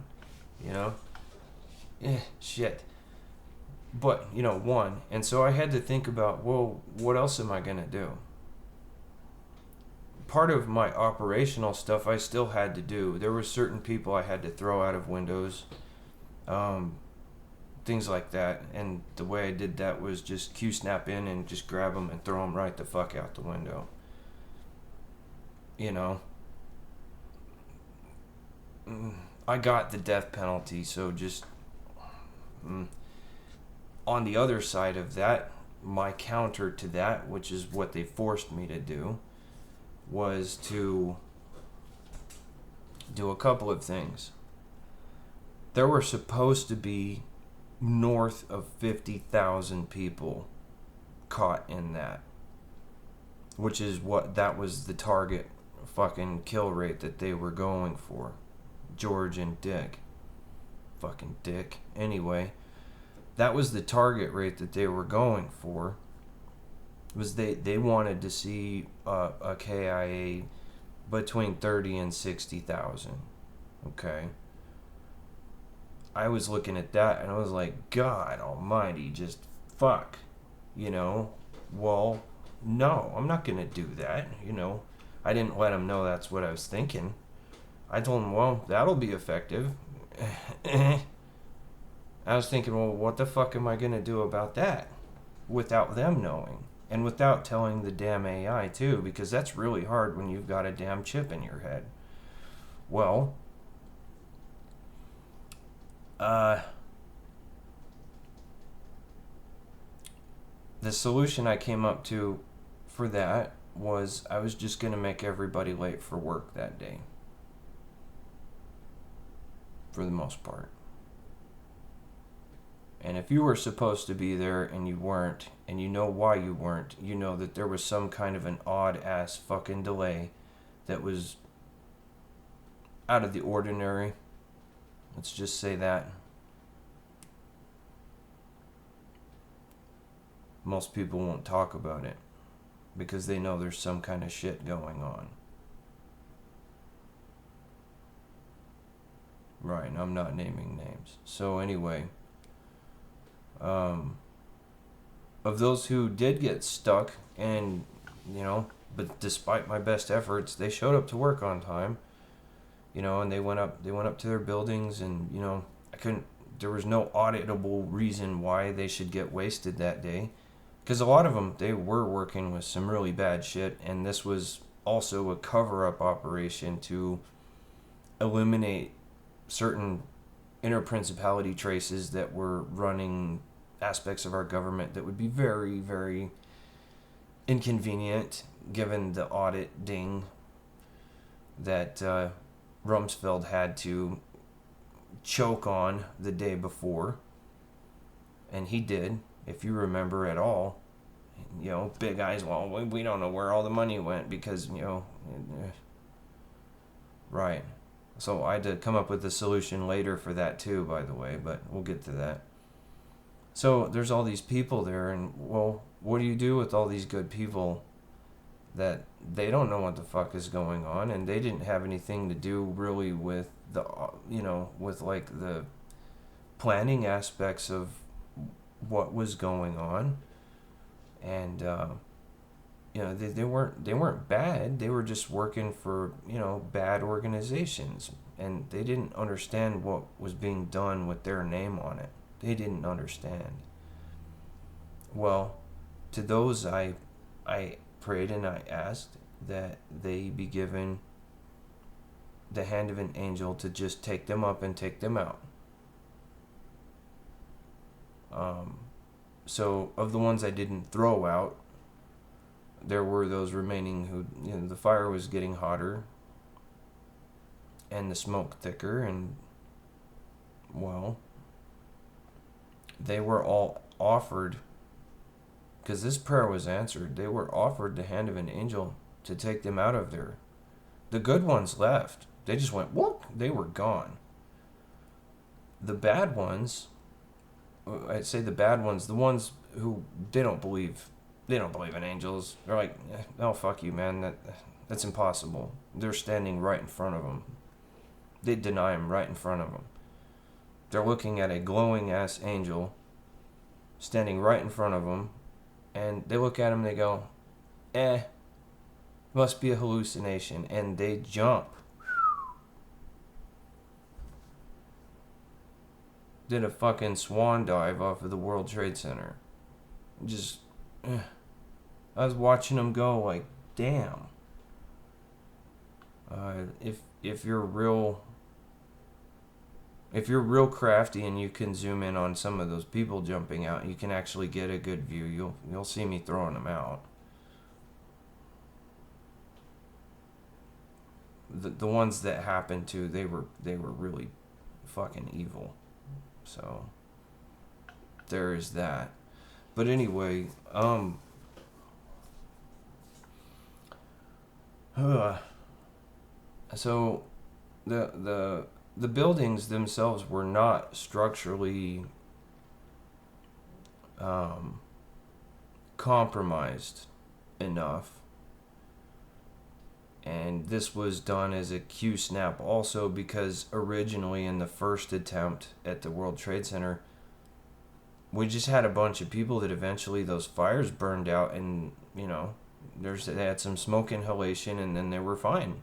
shit. But, one. And so I had to think about, well, what else am I gonna do? Part of my operational stuff I still had to do. There were certain people I had to throw out of windows, things like that. And the way I did that was just Q-snap in and just grab them and throw them right the fuck out the window. I got the death penalty, so just on the other side of that, my counter to that, which is what they forced me to do, was to do a couple of things. there were supposed to be north of 50,000 people caught in that, which is that was the target fucking kill rate that they were going for. George and Dick. Fucking Dick. Anyway, that was the target rate that they were going for. Was they wanted to see a KIA between 30 and 60,000. Okay. I was looking at that and I was like, God almighty, just fuck. Well, no, I'm not going to do that. I didn't let him know that's what I was thinking. I told him, well, that'll be effective. I was thinking, well, what the fuck am I going to do about that? Without them knowing. And without telling the damn AI, too, because that's really hard when you've got a damn chip in your head. Well, the solution I came up to for that was I was just going to make everybody late for work that day. For the most part. And if you were supposed to be there and you weren't, and you know why you weren't, you know that there was some kind of an odd-ass fucking delay that was out of the ordinary. Let's just say that. Most people won't talk about it because they know there's some kind of shit going on. Right, I'm not naming names. So anyway, of those who did get stuck and, but despite my best efforts, they showed up to work on time, and they went up to their buildings and, there was no auditable reason why they should get wasted that day. Because a lot of them, they were working with some really bad shit, and this was also a cover-up operation to eliminate certain interprincipality traces that were running aspects of our government that would be very, very inconvenient given the audit ding that Rumsfeld had to choke on the day before. And he did, if you remember at all. Big eyes, well, we don't know where all the money went because, right. So I had to come up with a solution later for that too, by the way, but we'll get to that. So there's all these people there, and, well, what do you do with all these good people that they don't know what the fuck is going on, and they didn't have anything to do really with the, with like the planning aspects of what was going on, and they weren't bad. They were just working for bad organizations, and they didn't understand what was being done with their name on it. They didn't understand. Well, to those I prayed and I asked that they be given the hand of an angel to just take them up and take them out. So of the ones I didn't throw out, there were those remaining who, the fire was getting hotter and the smoke thicker, and, well, they were all offered, because this prayer was answered, they were offered the hand of an angel to take them out of there. The good ones left. They just went, whoop, they were gone. The bad ones, I'd say the bad ones, the ones who they don't believe in angels. They're like, oh, fuck you, man. That's impossible. They're standing right in front of them. They deny him right in front of them. They're looking at a glowing ass angel standing right in front of them, and they look at him and they go, must be a hallucination, and they jump. Did a fucking swan dive off of the World Trade Center. Just, I was watching them go like, damn. If you're real crafty and you can zoom in on some of those people jumping out, you can actually get a good view. You'll see me throwing them out. The ones that happened to, they were really fucking evil. So there is that. But anyway, so the buildings themselves were not structurally compromised enough, and this was done as a Q-snap also because originally in the first attempt at the World Trade Center, we just had a bunch of people that eventually those fires burned out, and they had some smoke inhalation, and then they were fine.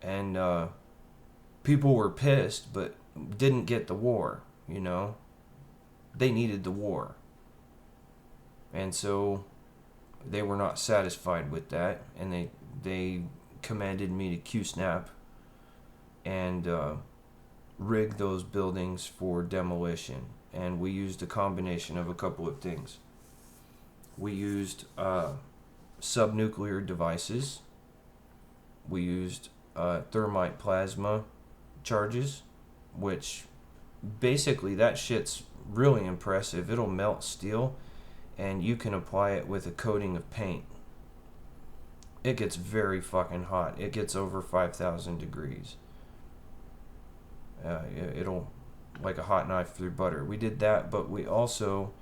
And people were pissed, but didn't get the war. They needed the war, and so they were not satisfied with that, and they commanded me to Q-snap and rig those buildings for demolition. And we used a combination of a couple of things. We used subnuclear devices. We used thermite plasma charges, which basically that shit's really impressive. It'll melt steel, and you can apply it with a coating of paint. It gets very fucking hot. It gets over 5,000 degrees. It'll, like a hot knife through butter. We did that, but we also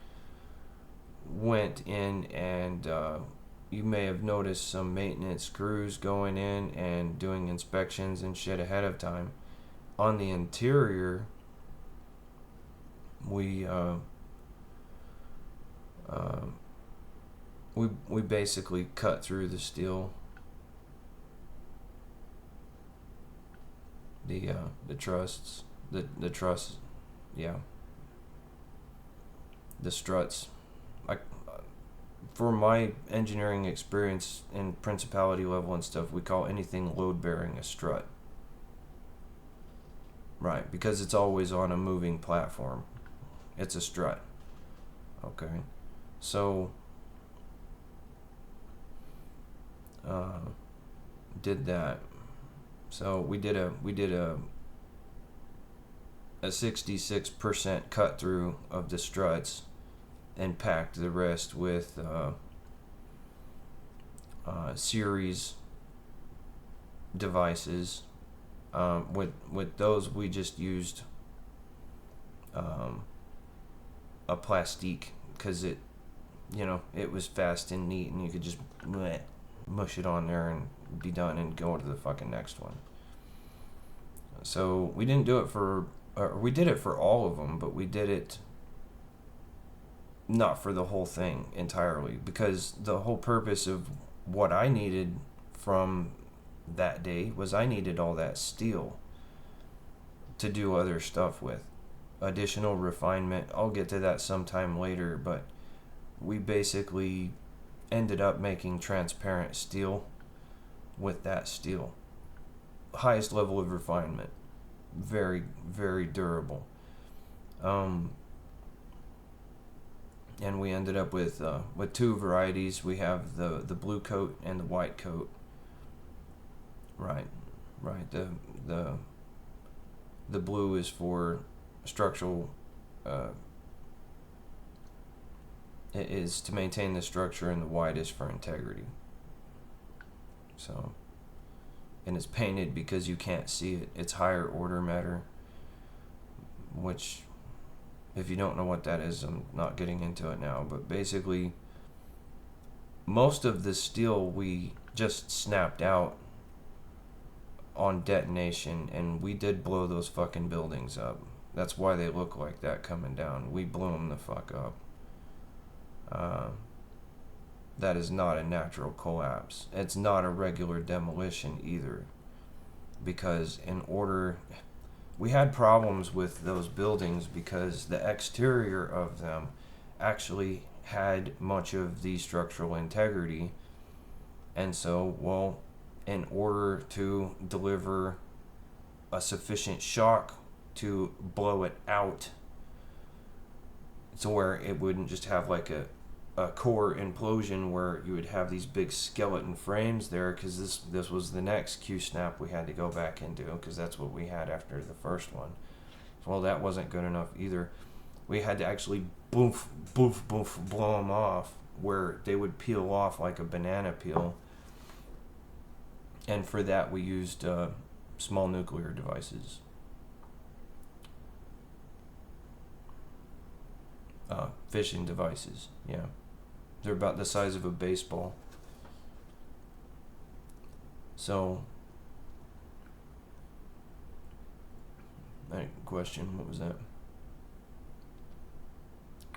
went in and you may have noticed some maintenance crews going in and doing inspections and shit ahead of time. On the interior, we basically cut through the steel, the trusses, the truss, yeah, the struts. For my engineering experience in principality level and stuff, we call anything load bearing a strut. Right, because it's always on a moving platform. It's a strut. Okay, so did that. So we did a 66% cut through of the struts and packed the rest with series devices. With those, we just used a plastique because it was fast and neat, and you could just mush it on there and be done and go to the fucking next one. So we didn't do it we did it for all of them, but we did it not for the whole thing entirely, because the whole purpose of what I needed from that day was I needed all that steel to do other stuff with. Additional refinement, I'll get to that sometime later, but we basically ended up making transparent steel with that steel. Highest level of refinement. Very, very durable. And we ended up with two varieties. We have the blue coat and the white coat. Right. The blue is for structural. It is to maintain the structure, and the white is for integrity. So, and it's painted because you can't see it. It's higher order matter, which, if you don't know what that is, I'm not getting into it now, but basically most of the steel we just snapped out on detonation, and we did blow those fucking buildings up. That's why they look like that coming down. We blew them the fuck up. That is not a natural collapse. It's not a regular demolition either, because we had problems with those buildings because the exterior of them actually had much of the structural integrity, and so, in order to deliver a sufficient shock to blow it out to where it wouldn't just have like core implosion where you would have these big skeleton frames there, because this was the next Q-snap we had to go back into, because that's what we had after the first one. Well, that wasn't good enough either. We had to actually boof, boof, boof, blow them off, where they would peel off like a banana peel. And for that, we used small nuclear devices. Fishing devices, yeah. They're about the size of a baseball. So, question, what was that?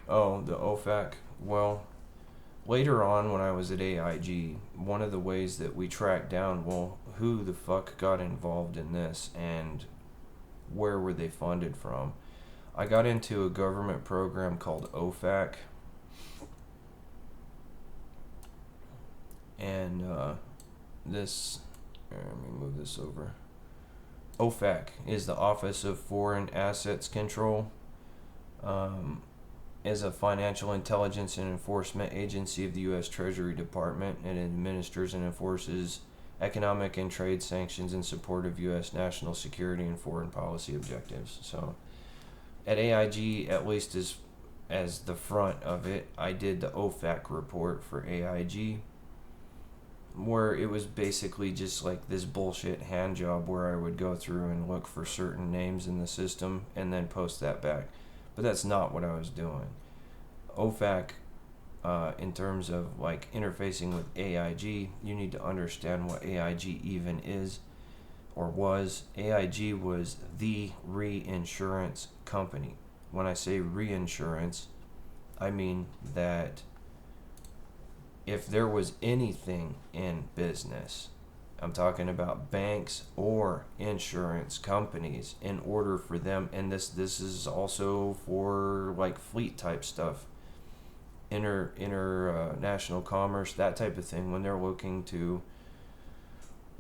Oh, the OFAC. Well, later on when I was at AIG, one of the ways that we tracked down, well, who the fuck got involved in this and where were they funded from? I got into a government program called OFAC. And this, let me move this over. OFAC is the Office of Foreign Assets Control. Is a financial intelligence and enforcement agency of the U.S. Treasury Department, and administers and enforces economic and trade sanctions in support of U.S. national security and foreign policy objectives. So at AIG, at least as the front of it, I did the OFAC report for AIG, where it was basically just like this bullshit hand job where I would go through and look for certain names in the system and then post that back. But that's not what I was doing. OFAC, in terms of like interfacing with AIG, you need to understand what AIG even is or was. AIG was the reinsurance company. When I say reinsurance, I mean that if there was anything in business, I'm talking about banks or insurance companies, in order for them, and this is also for like fleet type stuff, international commerce, that type of thing, when they're looking to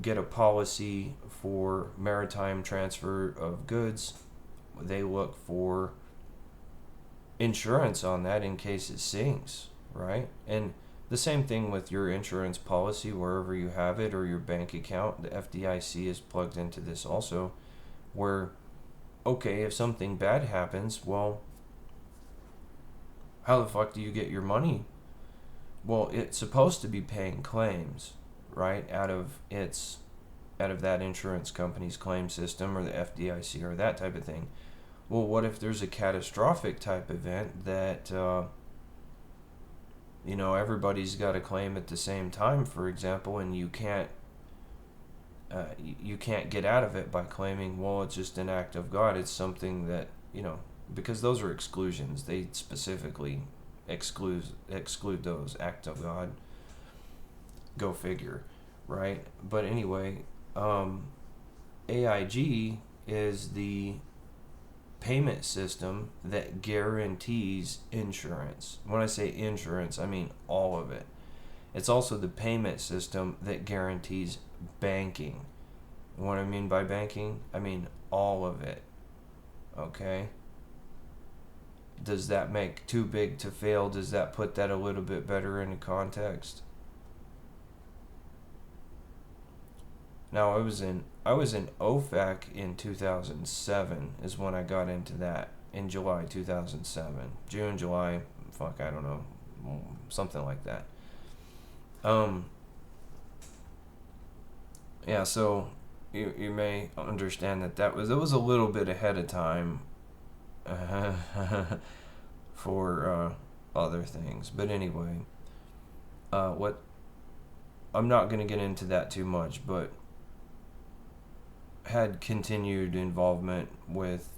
get a policy for maritime transfer of goods, they look for insurance on that in case it sinks, right? And the same thing with your insurance policy, wherever you have it, or your bank account. The FDIC is plugged into this also, where, okay, if something bad happens, well, how the fuck do you get your money? Well, it's supposed to be paying claims, right, out of that insurance company's claim system, or the FDIC, or that type of thing. Well, what if there's a catastrophic type event that everybody's got a claim at the same time, for example, and you can't get out of it by claiming, well, it's just an act of God. It's something that, because those are exclusions. They specifically exclude those, act of God. Go figure, right? But anyway, AIG is the payment system that guarantees insurance. When I say insurance, I mean all of it. It's also the payment system that guarantees banking. And what I mean by banking, I mean all of it. Okay? Does that make too big to fail? Does that put that a little bit better into context? Now, I was in OFAC in 2007 is when I got into that, in July 2007. June, July, fuck, I don't know, something like that. Yeah, so you may understand that was a little bit ahead of time for other things. But anyway, I'm not going to get into that too much, but had continued involvement with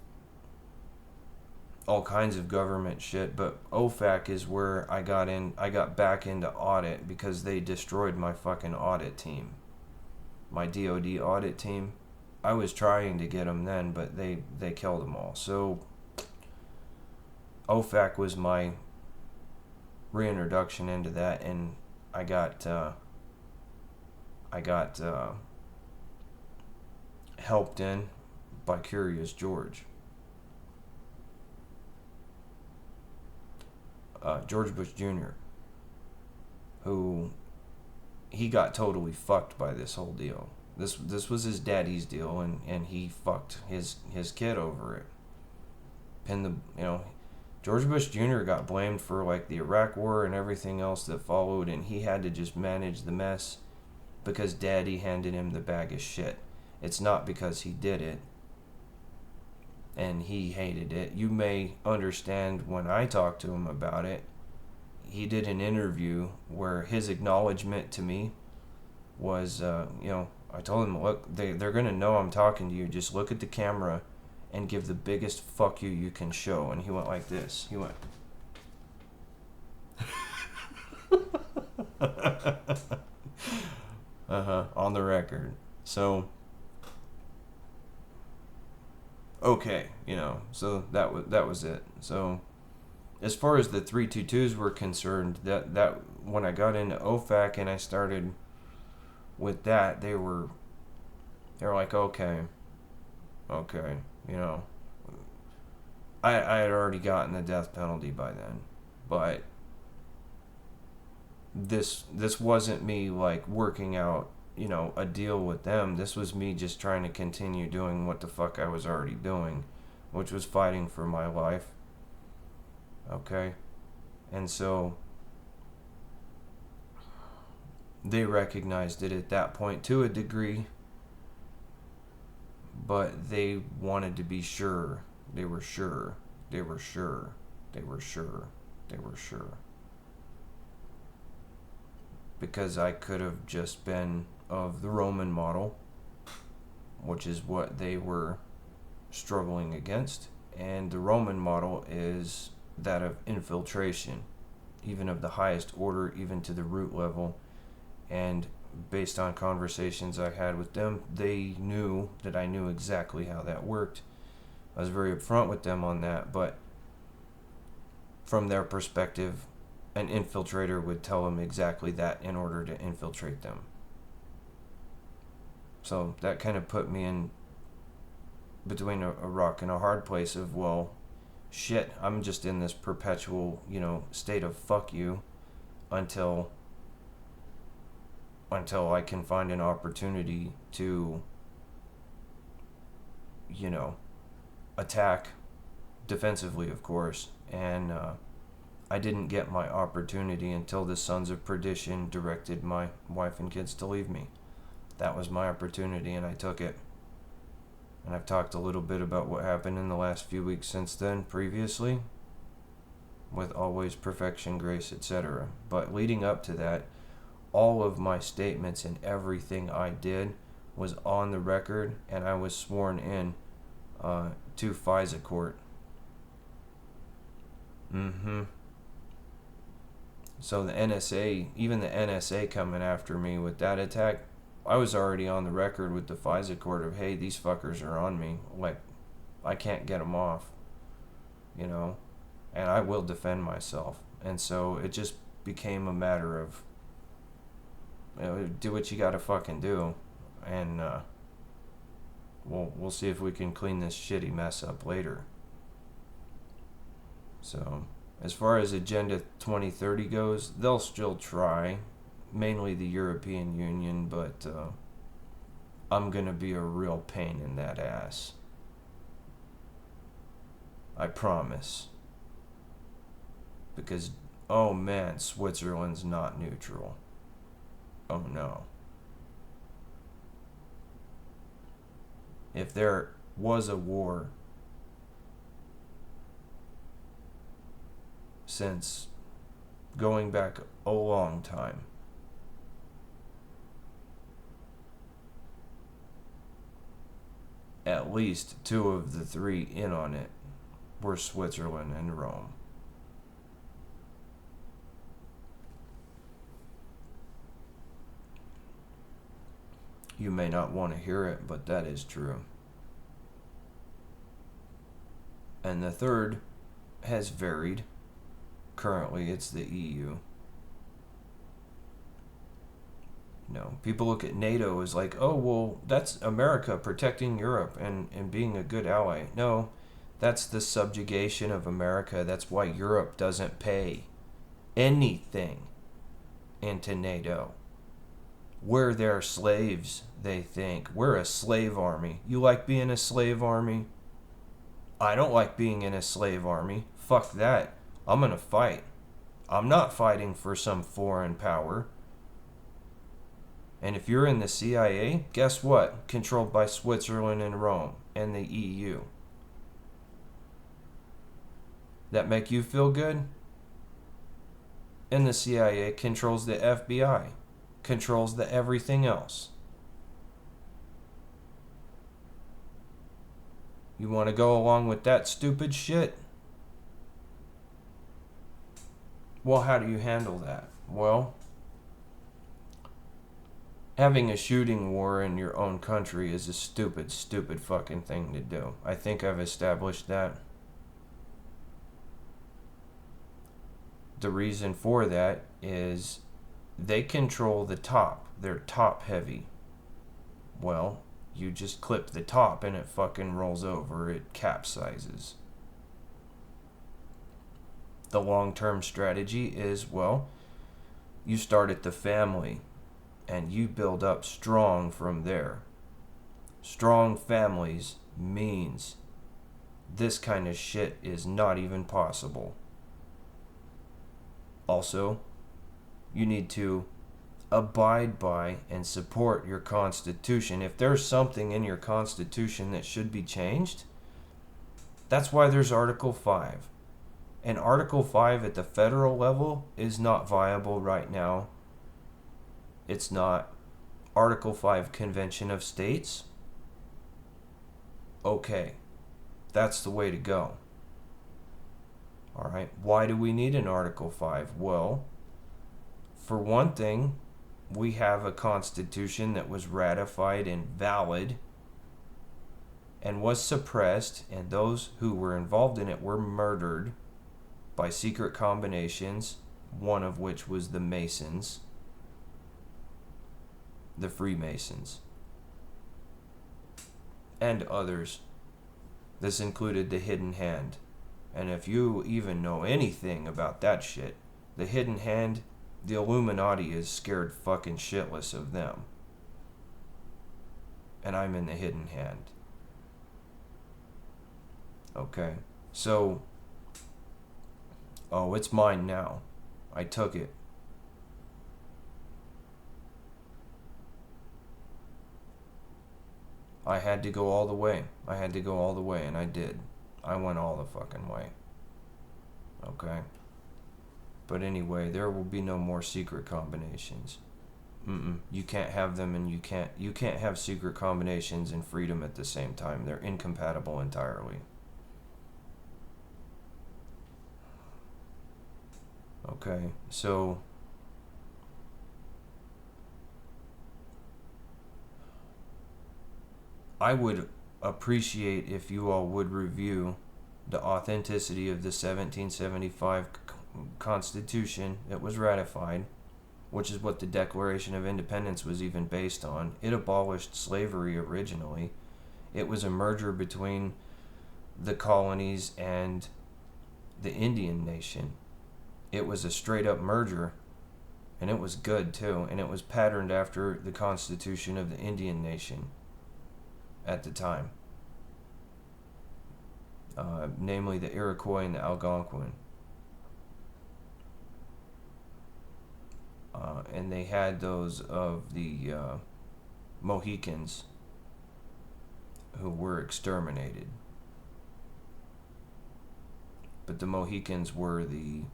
all kinds of government shit. But OFAC is where I got back into audit, because they destroyed my fucking audit team, my DOD audit team. I was trying to get them then, but they killed them all. So OFAC was my reintroduction into that, and I got helped in by Curious George. George Bush Jr. who he got totally fucked by this whole deal. This was his daddy's deal, and he fucked his kid over it. George Bush Jr. got blamed for like the Iraq War and everything else that followed, and he had to just manage the mess because Daddy handed him the bag of shit. It's not because he did it and he hated it. You may understand when I talked to him about it. He did an interview where his acknowledgement to me was, I told him, look, they're going to know I'm talking to you. Just look at the camera and give the biggest fuck you can show. And he went like this. He went. On the record. So, okay, so that was it. So, as far as the 322s were concerned, that when I got into OFAC and I started with that, they were like, okay, I had already gotten the death penalty by then, but this wasn't me like working out, a deal with them. This was me just trying to continue doing what the fuck I was already doing, which was fighting for my life. Okay? And so they recognized it at that point to a degree, but they wanted to be sure. They were sure. Because I could have just been of the Roman model, which is what they were struggling against. And the Roman model is that of infiltration, even of the highest order, even to the root level. And based on conversations I had with them, they knew that I knew exactly how that worked. I was very upfront with them on that, but from their perspective, an infiltrator would tell them exactly that in order to infiltrate them. So that kind of put me in between a rock and a hard place of, well, shit, I'm just in this perpetual, state of fuck you until I can find an opportunity to, attack defensively, of course. And I didn't get my opportunity until the Sons of Perdition directed my wife and kids to leave me. That was my opportunity, and I took it. And I've talked a little bit about what happened in the last few weeks since then, previously, with always perfection, grace, etc. But leading up to that, all of my statements and everything I did was on the record, and I was sworn in to FISA court. So the NSA, even the NSA coming after me with that attack, I was already on the record with the FISA court of, hey, these fuckers are on me. Like, I can't get them off, and I will defend myself. And so it just became a matter of, do what you gotta fucking do, and we'll see if we can clean this shitty mess up later. So, as far as Agenda 2030 goes, they'll still try, mainly the European Union, but I'm gonna be a real pain in that ass. I promise. Because, oh man, Switzerland's not neutral. Oh no. If there was a war since going back a long time, at least two of the three in on it were Switzerland and Rome. You may not want to hear it, but that is true. And the third has varied. Currently, it's the EU. People look at NATO as like, oh, well, that's America protecting Europe and being a good ally. No, that's the subjugation of America. That's why Europe doesn't pay anything into NATO. We're their slaves, they think. We're a slave army. You like being a slave army? I don't like being in a slave army. Fuck that. I'm gonna fight. I'm not fighting for some foreign power. And if you're in the CIA, guess what? Controlled by Switzerland and Rome and the EU. That make you feel good? And the CIA controls the FBI, controls the everything else. You want to go along with that stupid shit? Well, how do you handle that? Well, having a shooting war in your own country is a stupid, stupid fucking thing to do. I think I've established that. The reason for that is they control the top. They're top heavy. Well, you just clip the top and it fucking rolls over. It capsizes. The long-term strategy is, well, you start at the family and you build up strong from there. Strong families means this kind of shit is not even possible. Also, you need to abide by and support your Constitution. If there's something in your Constitution that should be changed, that's why there's Article 5. And Article 5 at the federal level is not viable right now. It's not. Article 5 Convention of States? Okay, that's the way to go. Alright, why do we need an Article 5? Well, for one thing, we have a constitution that was ratified and valid and was suppressed, and those who were involved in it were murdered by secret combinations, one of which was the Masons, the Freemasons, and others. This included the Hidden Hand. And if you even know anything about that shit, the Hidden Hand, the Illuminati is scared fucking shitless of them. And I'm in the Hidden Hand. Okay, so, oh, it's mine now. I took it. I had to go all the way. I had to go all the way, and I did. I went all the fucking way. Okay? But anyway, there will be no more secret combinations. You can't have them, and you can't have secret combinations and freedom at the same time. They're incompatible entirely. Okay, so I would appreciate if you all would review the authenticity of the 1775 Constitution that was ratified, which is what the Declaration of Independence was even based on. It abolished slavery originally. It was a merger between the colonies and the Indian nation. It was a straight up merger, and it was good too, and it was patterned after the Constitution of the Indian nation at the time. Namely the Iroquois and the Algonquin. And they had those of the Mohicans who were exterminated. But the Mohicans were the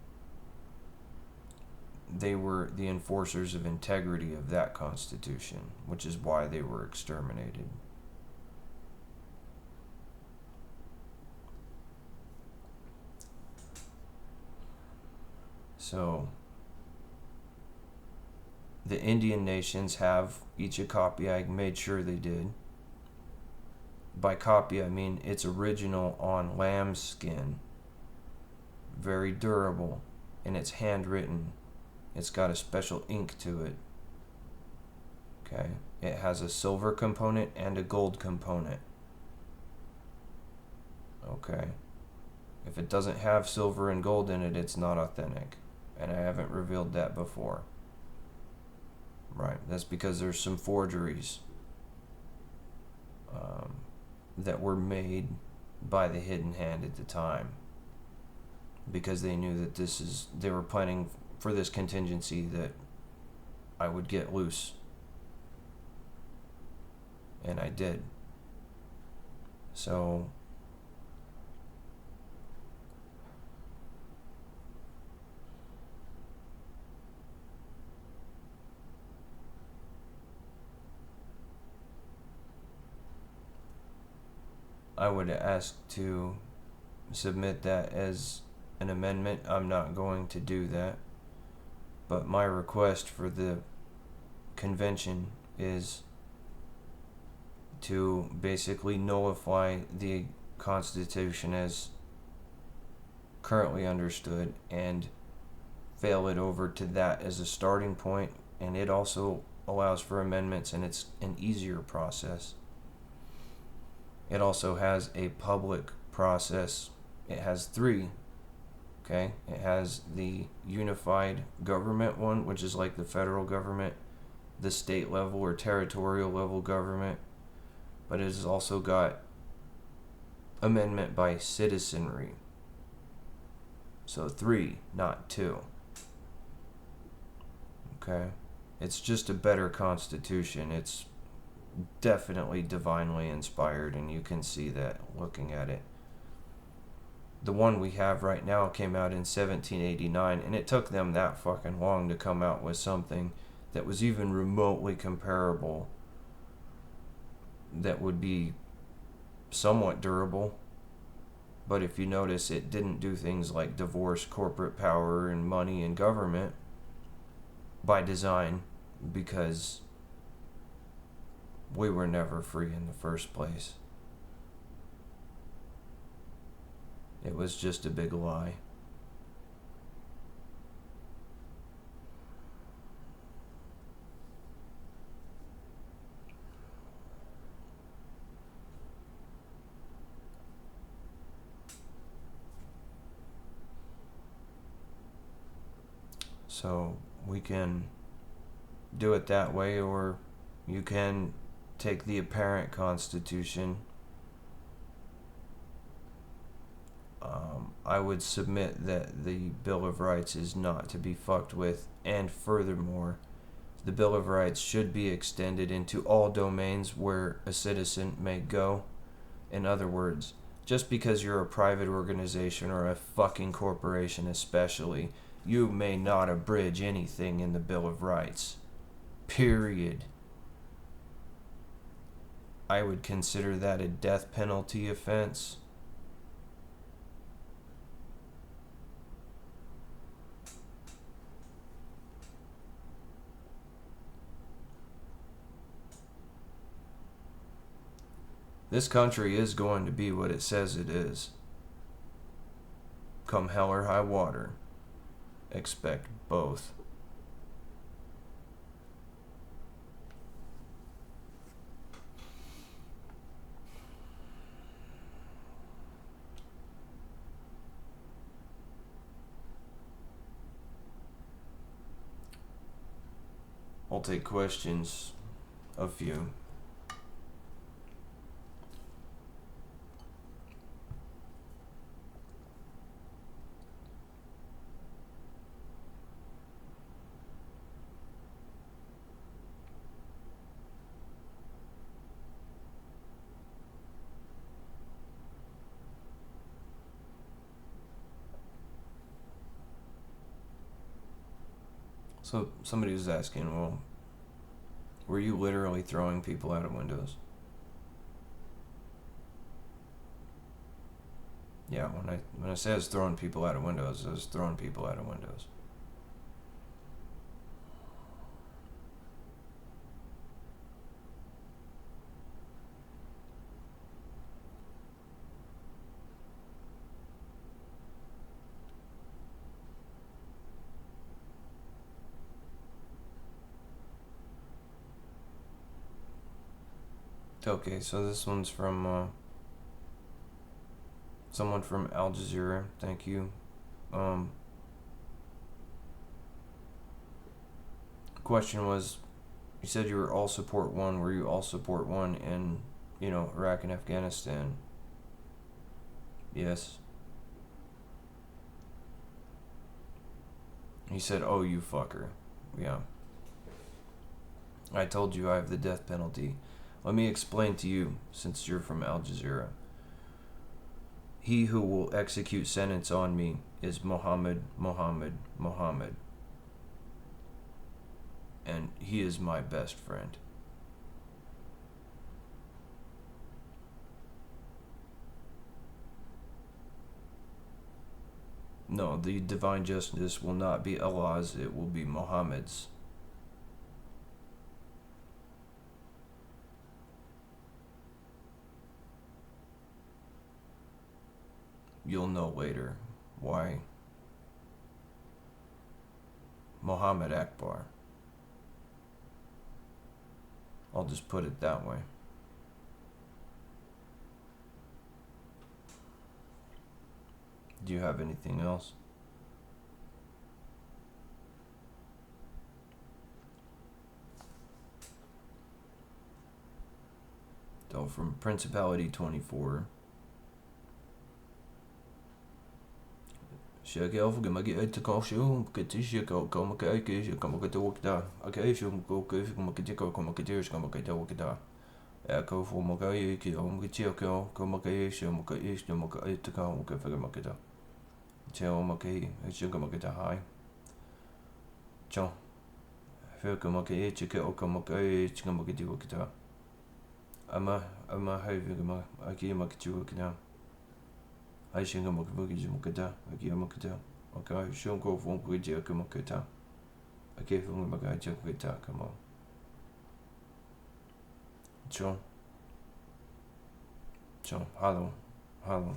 enforcers of integrity of that constitution, which is why they were exterminated. So, the Indian nations have each a copy. I made sure they did. By copy, I mean it's original on lambskin. Very durable, and it's handwritten. It's got a special ink to it. Okay? It has a silver component and a gold component. Okay? If it doesn't have silver and gold in it, it's not authentic. And I haven't revealed that before. Right. That's because there's some forgeries that were made by the hidden hand at the time, because they knew that they were planning for this contingency that I would get loose. And I did. So I would ask to submit that as an amendment. I'm not going to do that. But my request for the convention is to basically nullify the Constitution as currently understood and fail it over to that as a starting point. And it also allows for amendments, and it's an easier process. It also has a public process. It has 3. Okay? It has the unified government one, which is like the federal government, the state level or territorial level government, but it has also got amendment by citizenry. So 3, not 2. Okay? It's just a better constitution. It's definitely divinely inspired, and you can see that looking at it. The one we have right now came out in 1789, and it took them that fucking long to come out with something that was even remotely comparable, that would be somewhat durable. But if you notice, it didn't do things like divorce corporate power and money and government by design, because we were never free in the first place. It was just a big lie. So we can do it that way, or you can take the apparent Constitution. I would submit that the Bill of Rights is not to be fucked with, and furthermore, the Bill of Rights should be extended into all domains where a citizen may go. In other words, just because you're a private organization or a fucking corporation especially, you may not abridge anything in the Bill of Rights. Period. I would consider that a death penalty offense. This country is going to be what it says it is. Come hell or high water. Expect both. I'll take questions. A few. So somebody was asking, well, were you literally throwing people out of windows? Yeah, when I say I was throwing people out of windows, I was throwing people out of windows. Okay, so this one's from someone from Al Jazeera. Thank you. Question was, You said you were all support one. Were you all support one in, Iraq and Afghanistan? Yes. He said, oh, you fucker. Yeah. I told you I have the death penalty. Let me explain to you, since you're from Al Jazeera. He who will execute sentence on me is Muhammad. And he is my best friend. No, the divine justice will not be Allah's, it will be Muhammad's. You'll know later why. Muhammad Akbar. I'll just put it that way. Do you have anything else? So from Principality 24. Shagel for Gamma get to call show, get to Shiko, come get to work there. Okay, she'll go give Makatiko, come get to work there. Echo for Magai, Kitio, come Makai, to Makai to come for Makata. Tell Makai, I should come get a high. John. Feel come Makai, Chico, come Makai, come get to work there. I'm a having a key Makatu now. I should go Makata, a key Makata. Okay, she'll go for Guija, come Makata. I gave him my guy, come on. John. Hello.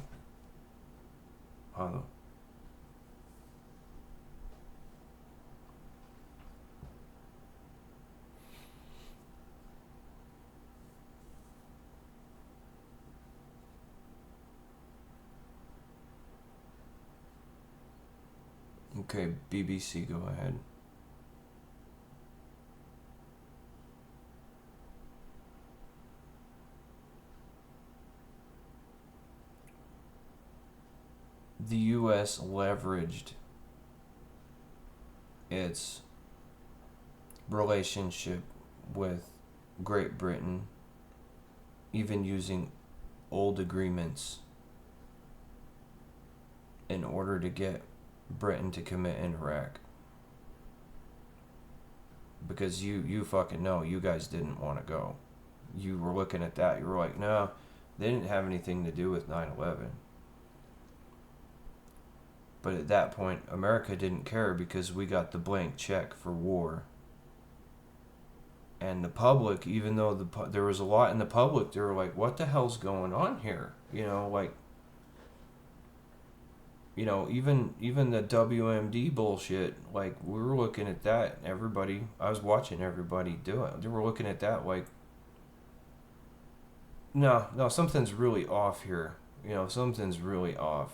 Okay, BBC, go ahead. The U.S. leveraged its relationship with Great Britain, even using old agreements, in order to get Britain to commit in Iraq. Because you fucking know, you guys didn't want to go. You were looking at that, you were like, no, they didn't have anything to do with 9/11. But at that point, America didn't care because we got the blank check for war. And the public, even though there was a lot in the public, they were like, what the hell's going on here? Even the WMD bullshit, like, we were looking at that, I was watching everybody do it. They were looking at that like, no, something's really off here. Something's really off.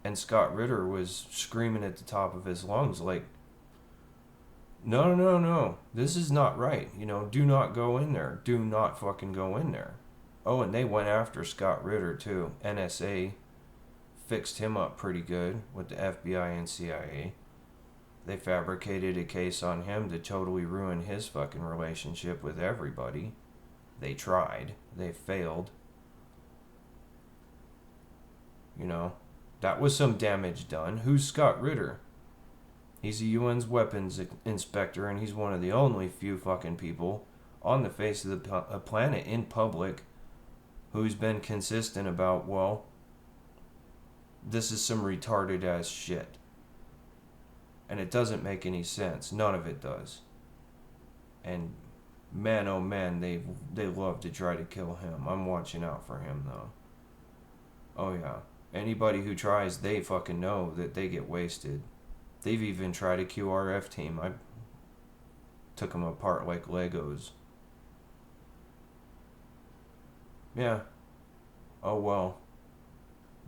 And Scott Ritter was screaming at the top of his lungs like, no, this is not right. Do not go in there. Do not fucking go in there. Oh, and they went after Scott Ritter too. NSA fixed him up pretty good with the FBI and CIA. They fabricated a case on him to totally ruin his fucking relationship with everybody. They tried. They failed. That was some damage done. Who's Scott Ritter? He's a UN's weapons inspector, and he's one of the only few fucking people on the face of the planet in public who's been consistent about, well, this is some retarded ass shit. And it doesn't make any sense. None of it does. And man, oh man, they love to try to kill him. I'm watching out for him, though. Oh yeah. Anybody who tries, they fucking know that they get wasted. They've even tried a QRF team. I took them apart like Legos. Yeah. Oh well.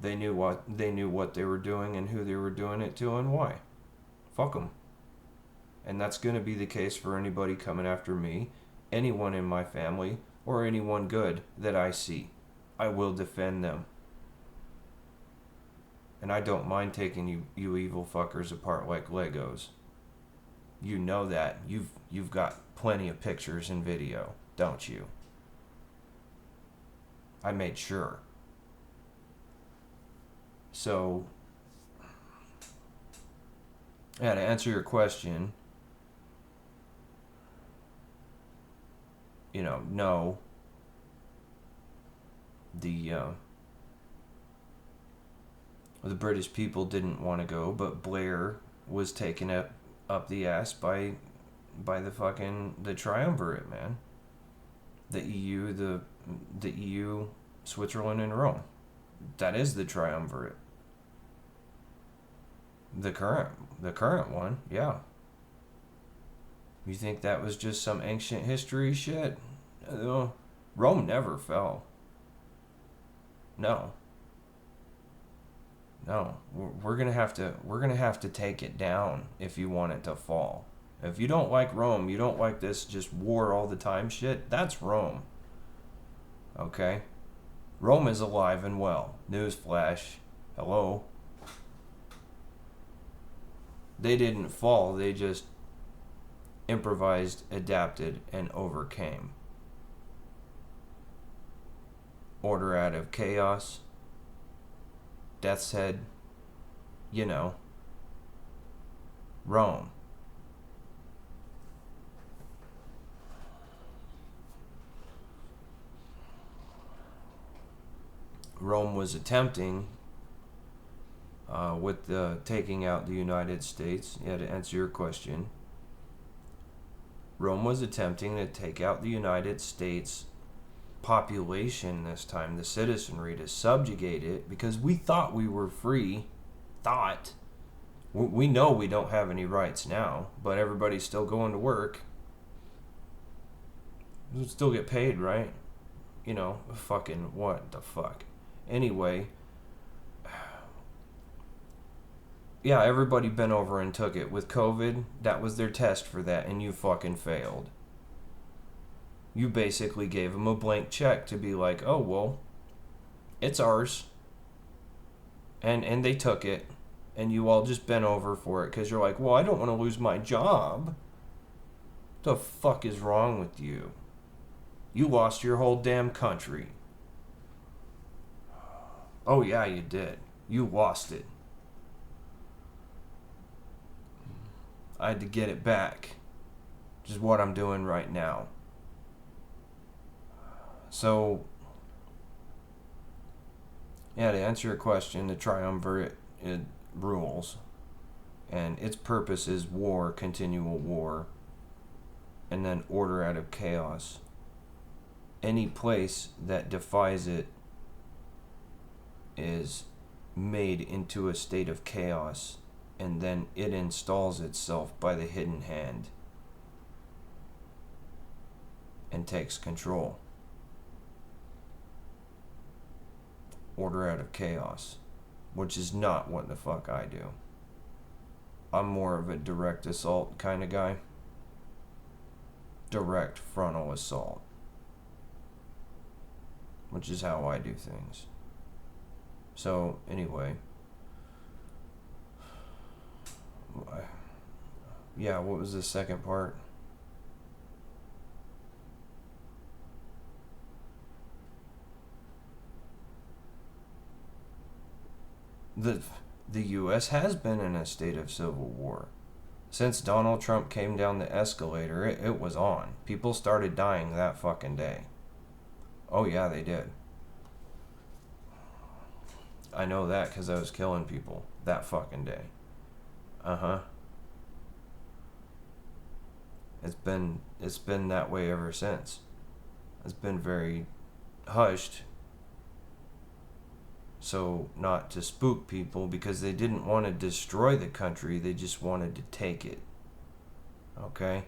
They knew what they were doing and who they were doing it to and why. Fuck them. And that's going to be the case for anybody coming after me, anyone in my family, or anyone good that I see. I will defend them. And I don't mind taking you evil fuckers apart like Legos. You know that. You've got plenty of pictures and video, don't you? I made sure. So, yeah, to answer your question, no. The British people didn't want to go, but Blair was taken up the ass by the triumvirate, man. The EU, Switzerland, and Rome. That is the triumvirate. The current one, yeah. You think that was just some ancient history shit? Rome never fell. No. We're gonna have to take it down if you want it to fall. If you don't like Rome, you don't like this just war all the time shit, that's Rome. Okay? Rome is alive and well. Newsflash. Hello? They didn't fall, they just improvised, adapted, and overcame. Order out of chaos. Death's Head. Rome. Rome was attempting with taking out the United States. Yeah, to answer your question, Rome was attempting to take out the United States population this time, the citizenry, to subjugate it, because we thought we were free. We know we don't have any rights now, but everybody's still going to work. You still get paid, right? Fucking what the fuck. Anyway, yeah, everybody bent over and took it. With COVID, that was their test for that, and you fucking failed. You basically gave them a blank check to be like, oh, well, it's ours. And they took it, and you all just bent over for it because you're like, well, I don't want to lose my job. What the fuck is wrong with you? You lost your whole damn country. Oh, yeah, you did. You lost it. I had to get it back, which is what I'm doing right now. So, yeah, to answer your question, the triumvirate rules, and its purpose is war, continual war, and then order out of chaos. Any place that defies it is made into a state of chaos, and then it installs itself by the hidden hand and takes control. Order out of chaos, which is not what the fuck I do. I'm more of a direct assault kind of guy. Direct frontal assault, which is how I do things. So, anyway. Yeah, what was the second part? The U.S. has been in a state of civil war. Since Donald Trump came down the escalator, it was on. People started dying that fucking day. Oh yeah, they did. I know that because I was killing people that fucking day. Uh-huh. It's been that way ever since. It's been very hushed, so not to spook people, because they didn't want to destroy the country, they just wanted to take it. Okay?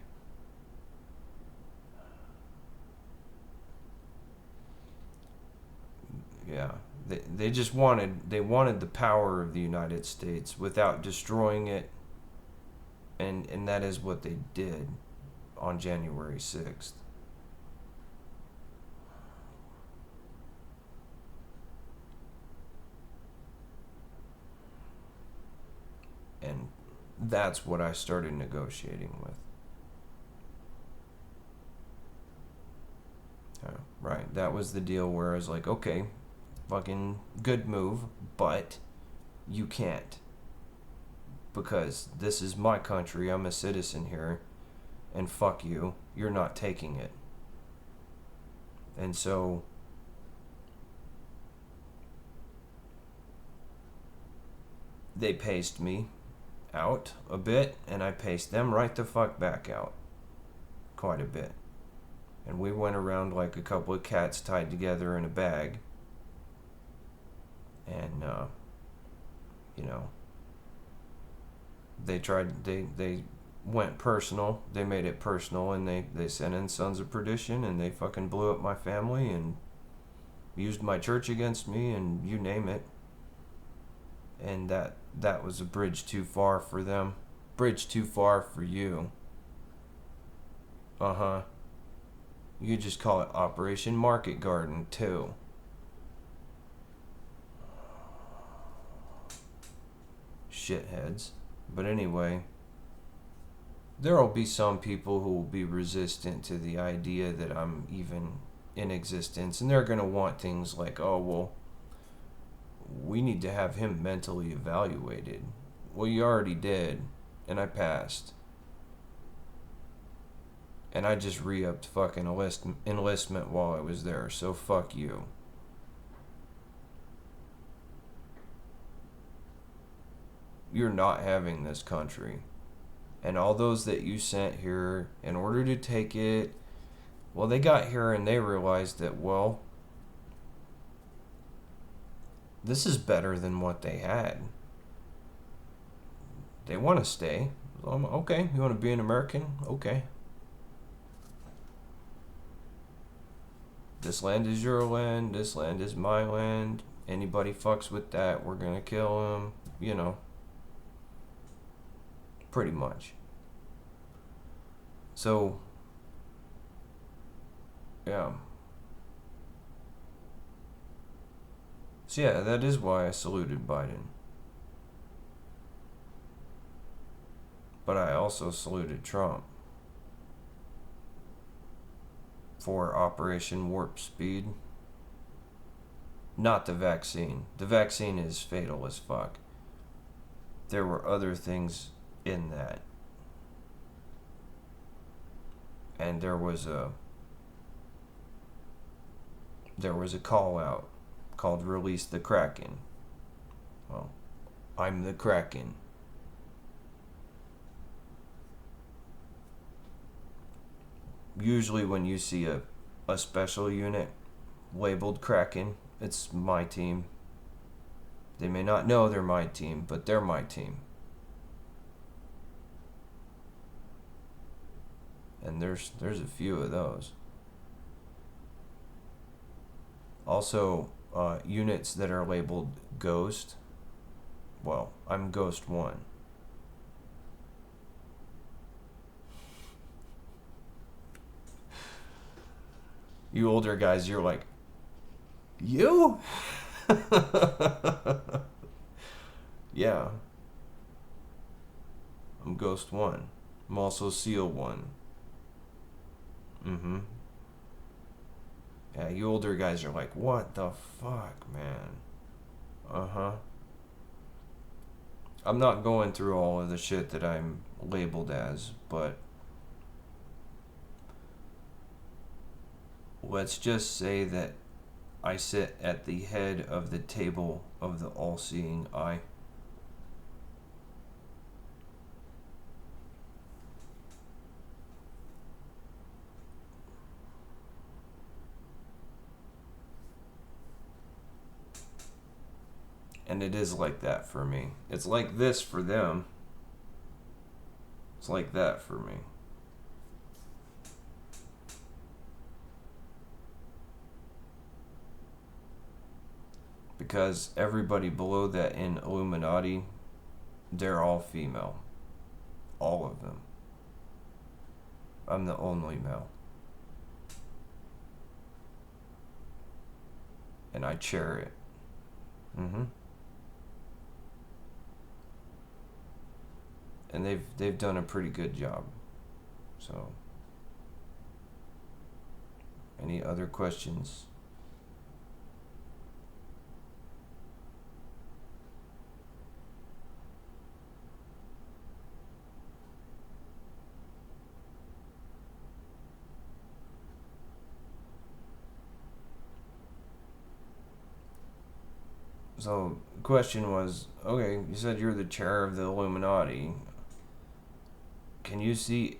Yeah. They just wanted the power of the United States without destroying it, And that is what they did on January 6th. And that's what I started negotiating with. Right, that was the deal where I was like, okay, fucking good move, but you can't. Because this is my country, I'm a citizen here, and fuck you, you're not taking it. And so they paced me out a bit, and I paced them right the fuck back out quite a bit. And we went around like a couple of cats tied together in a bag. And, you know, they went personal. They made it personal, and they sent in Sons of Perdition, and they fucking blew up my family and used my church against me, and you name it. And that was a bridge too far for them. Bridge too far for you. Uh-huh. You could just call it Operation Market Garden, too. Shitheads. But anyway, there'll be some people who will be resistant to the idea that I'm even in existence. And they're going to want things like, oh, well, we need to have him mentally evaluated. Well, you already did, and I passed. And I just re-upped fucking enlistment while I was there, so fuck you. You're not having this country. And all those that you sent here in order to take it, well, they got here and they realized that, well, this is better than what they had. They want to stay. Okay, you want to be an American? Okay. This land is your land, this land is my land. Anybody fucks with that, we're gonna kill him. You know. Pretty much. So, yeah. So yeah, that is why I saluted Biden. But I also saluted Trump for Operation Warp Speed. Not the vaccine. The vaccine is fatal as fuck. There were other things in that. And there was a call out called Release the Kraken. Well, I'm the Kraken. Usually when you see a special unit labeled Kraken, it's my team. They may not know they're my team, but they're my team. And there's a few of those. Also, units that are labeled Ghost. Well, I'm Ghost 1. You older guys, you're like, you? Yeah. I'm Ghost 1. I'm also Seal 1. Mm-hmm. Yeah, you older guys are like, what the fuck, man? Uh-huh. I'm not going through all of the shit that I'm labeled as, but let's just say that I sit at the head of the table of the all-seeing eye. And it is like that for me. It's like this for them. It's like that for me. Because everybody below that in Illuminati, they're all female. all of them. I'm the only male. And I chair it. And they've done a pretty good job. So, any other questions? So, the question was, okay, you said you're the chair of the Illuminati. Can you see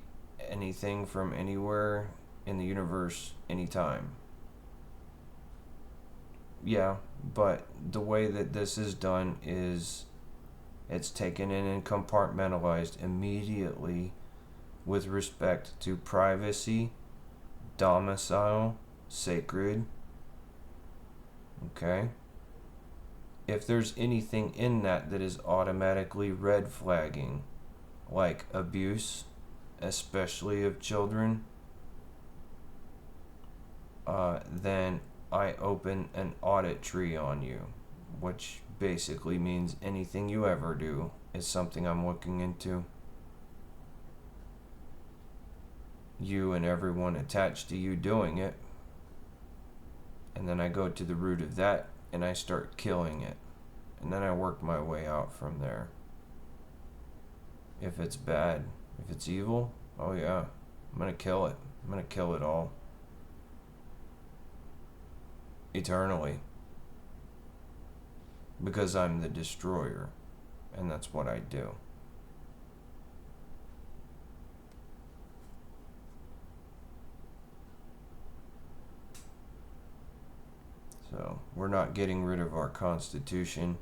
anything from anywhere in the universe anytime? Yeah, but the way that this is done is it's taken in and compartmentalized immediately with respect to privacy, domicile, sacred. Okay? If there's anything in that that is automatically red flagging, like abuse, especially of children, then I open an audit tree on you, which basically means anything you ever do is something I'm looking into. You and everyone attached to you doing it. And then I go to the root of that and I start killing it. And then I work my way out from there. If it's bad, if it's evil, oh yeah, I'm gonna kill it. I'm gonna kill it all. Eternally. Because I'm the destroyer. And that's what I do. So, we're not getting rid of our Constitution.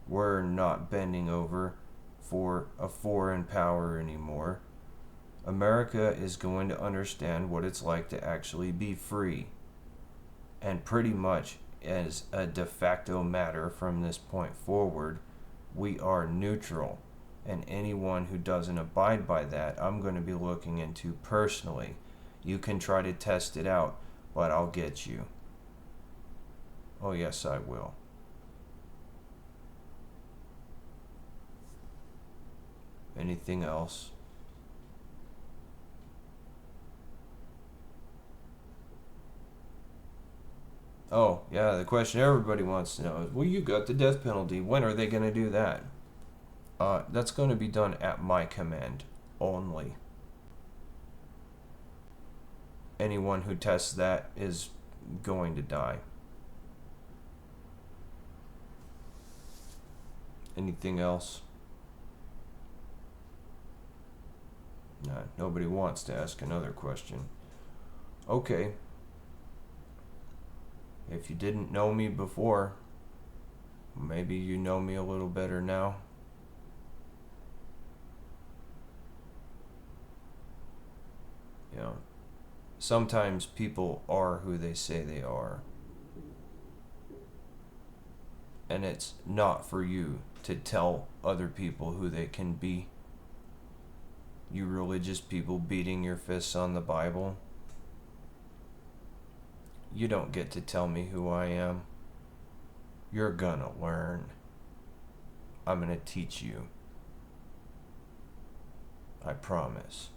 We're not bending over for a foreign power anymore. America is going to understand what it's like to actually be free. And pretty much as a de facto matter from this point forward, we are neutral. And anyone who doesn't abide by that, I'm going to be looking into personally. You can try to test it out, but I'll get you. Oh, yes, I will. Anything else? Oh, yeah, the question everybody wants to know is, well, you got the death penalty. When are they going to do that? That's going to be done at my command only. Anyone who tests that is going to die. Anything else? Nah, nobody wants to ask another question. Okay. If you didn't know me before, maybe you know me a little better now. You know, sometimes people are who they say they are. And it's not for you to tell other people who they can be. You religious people beating your fists on the Bible. You don't get to tell me who I am. You're gonna learn. I'm gonna teach you. I promise.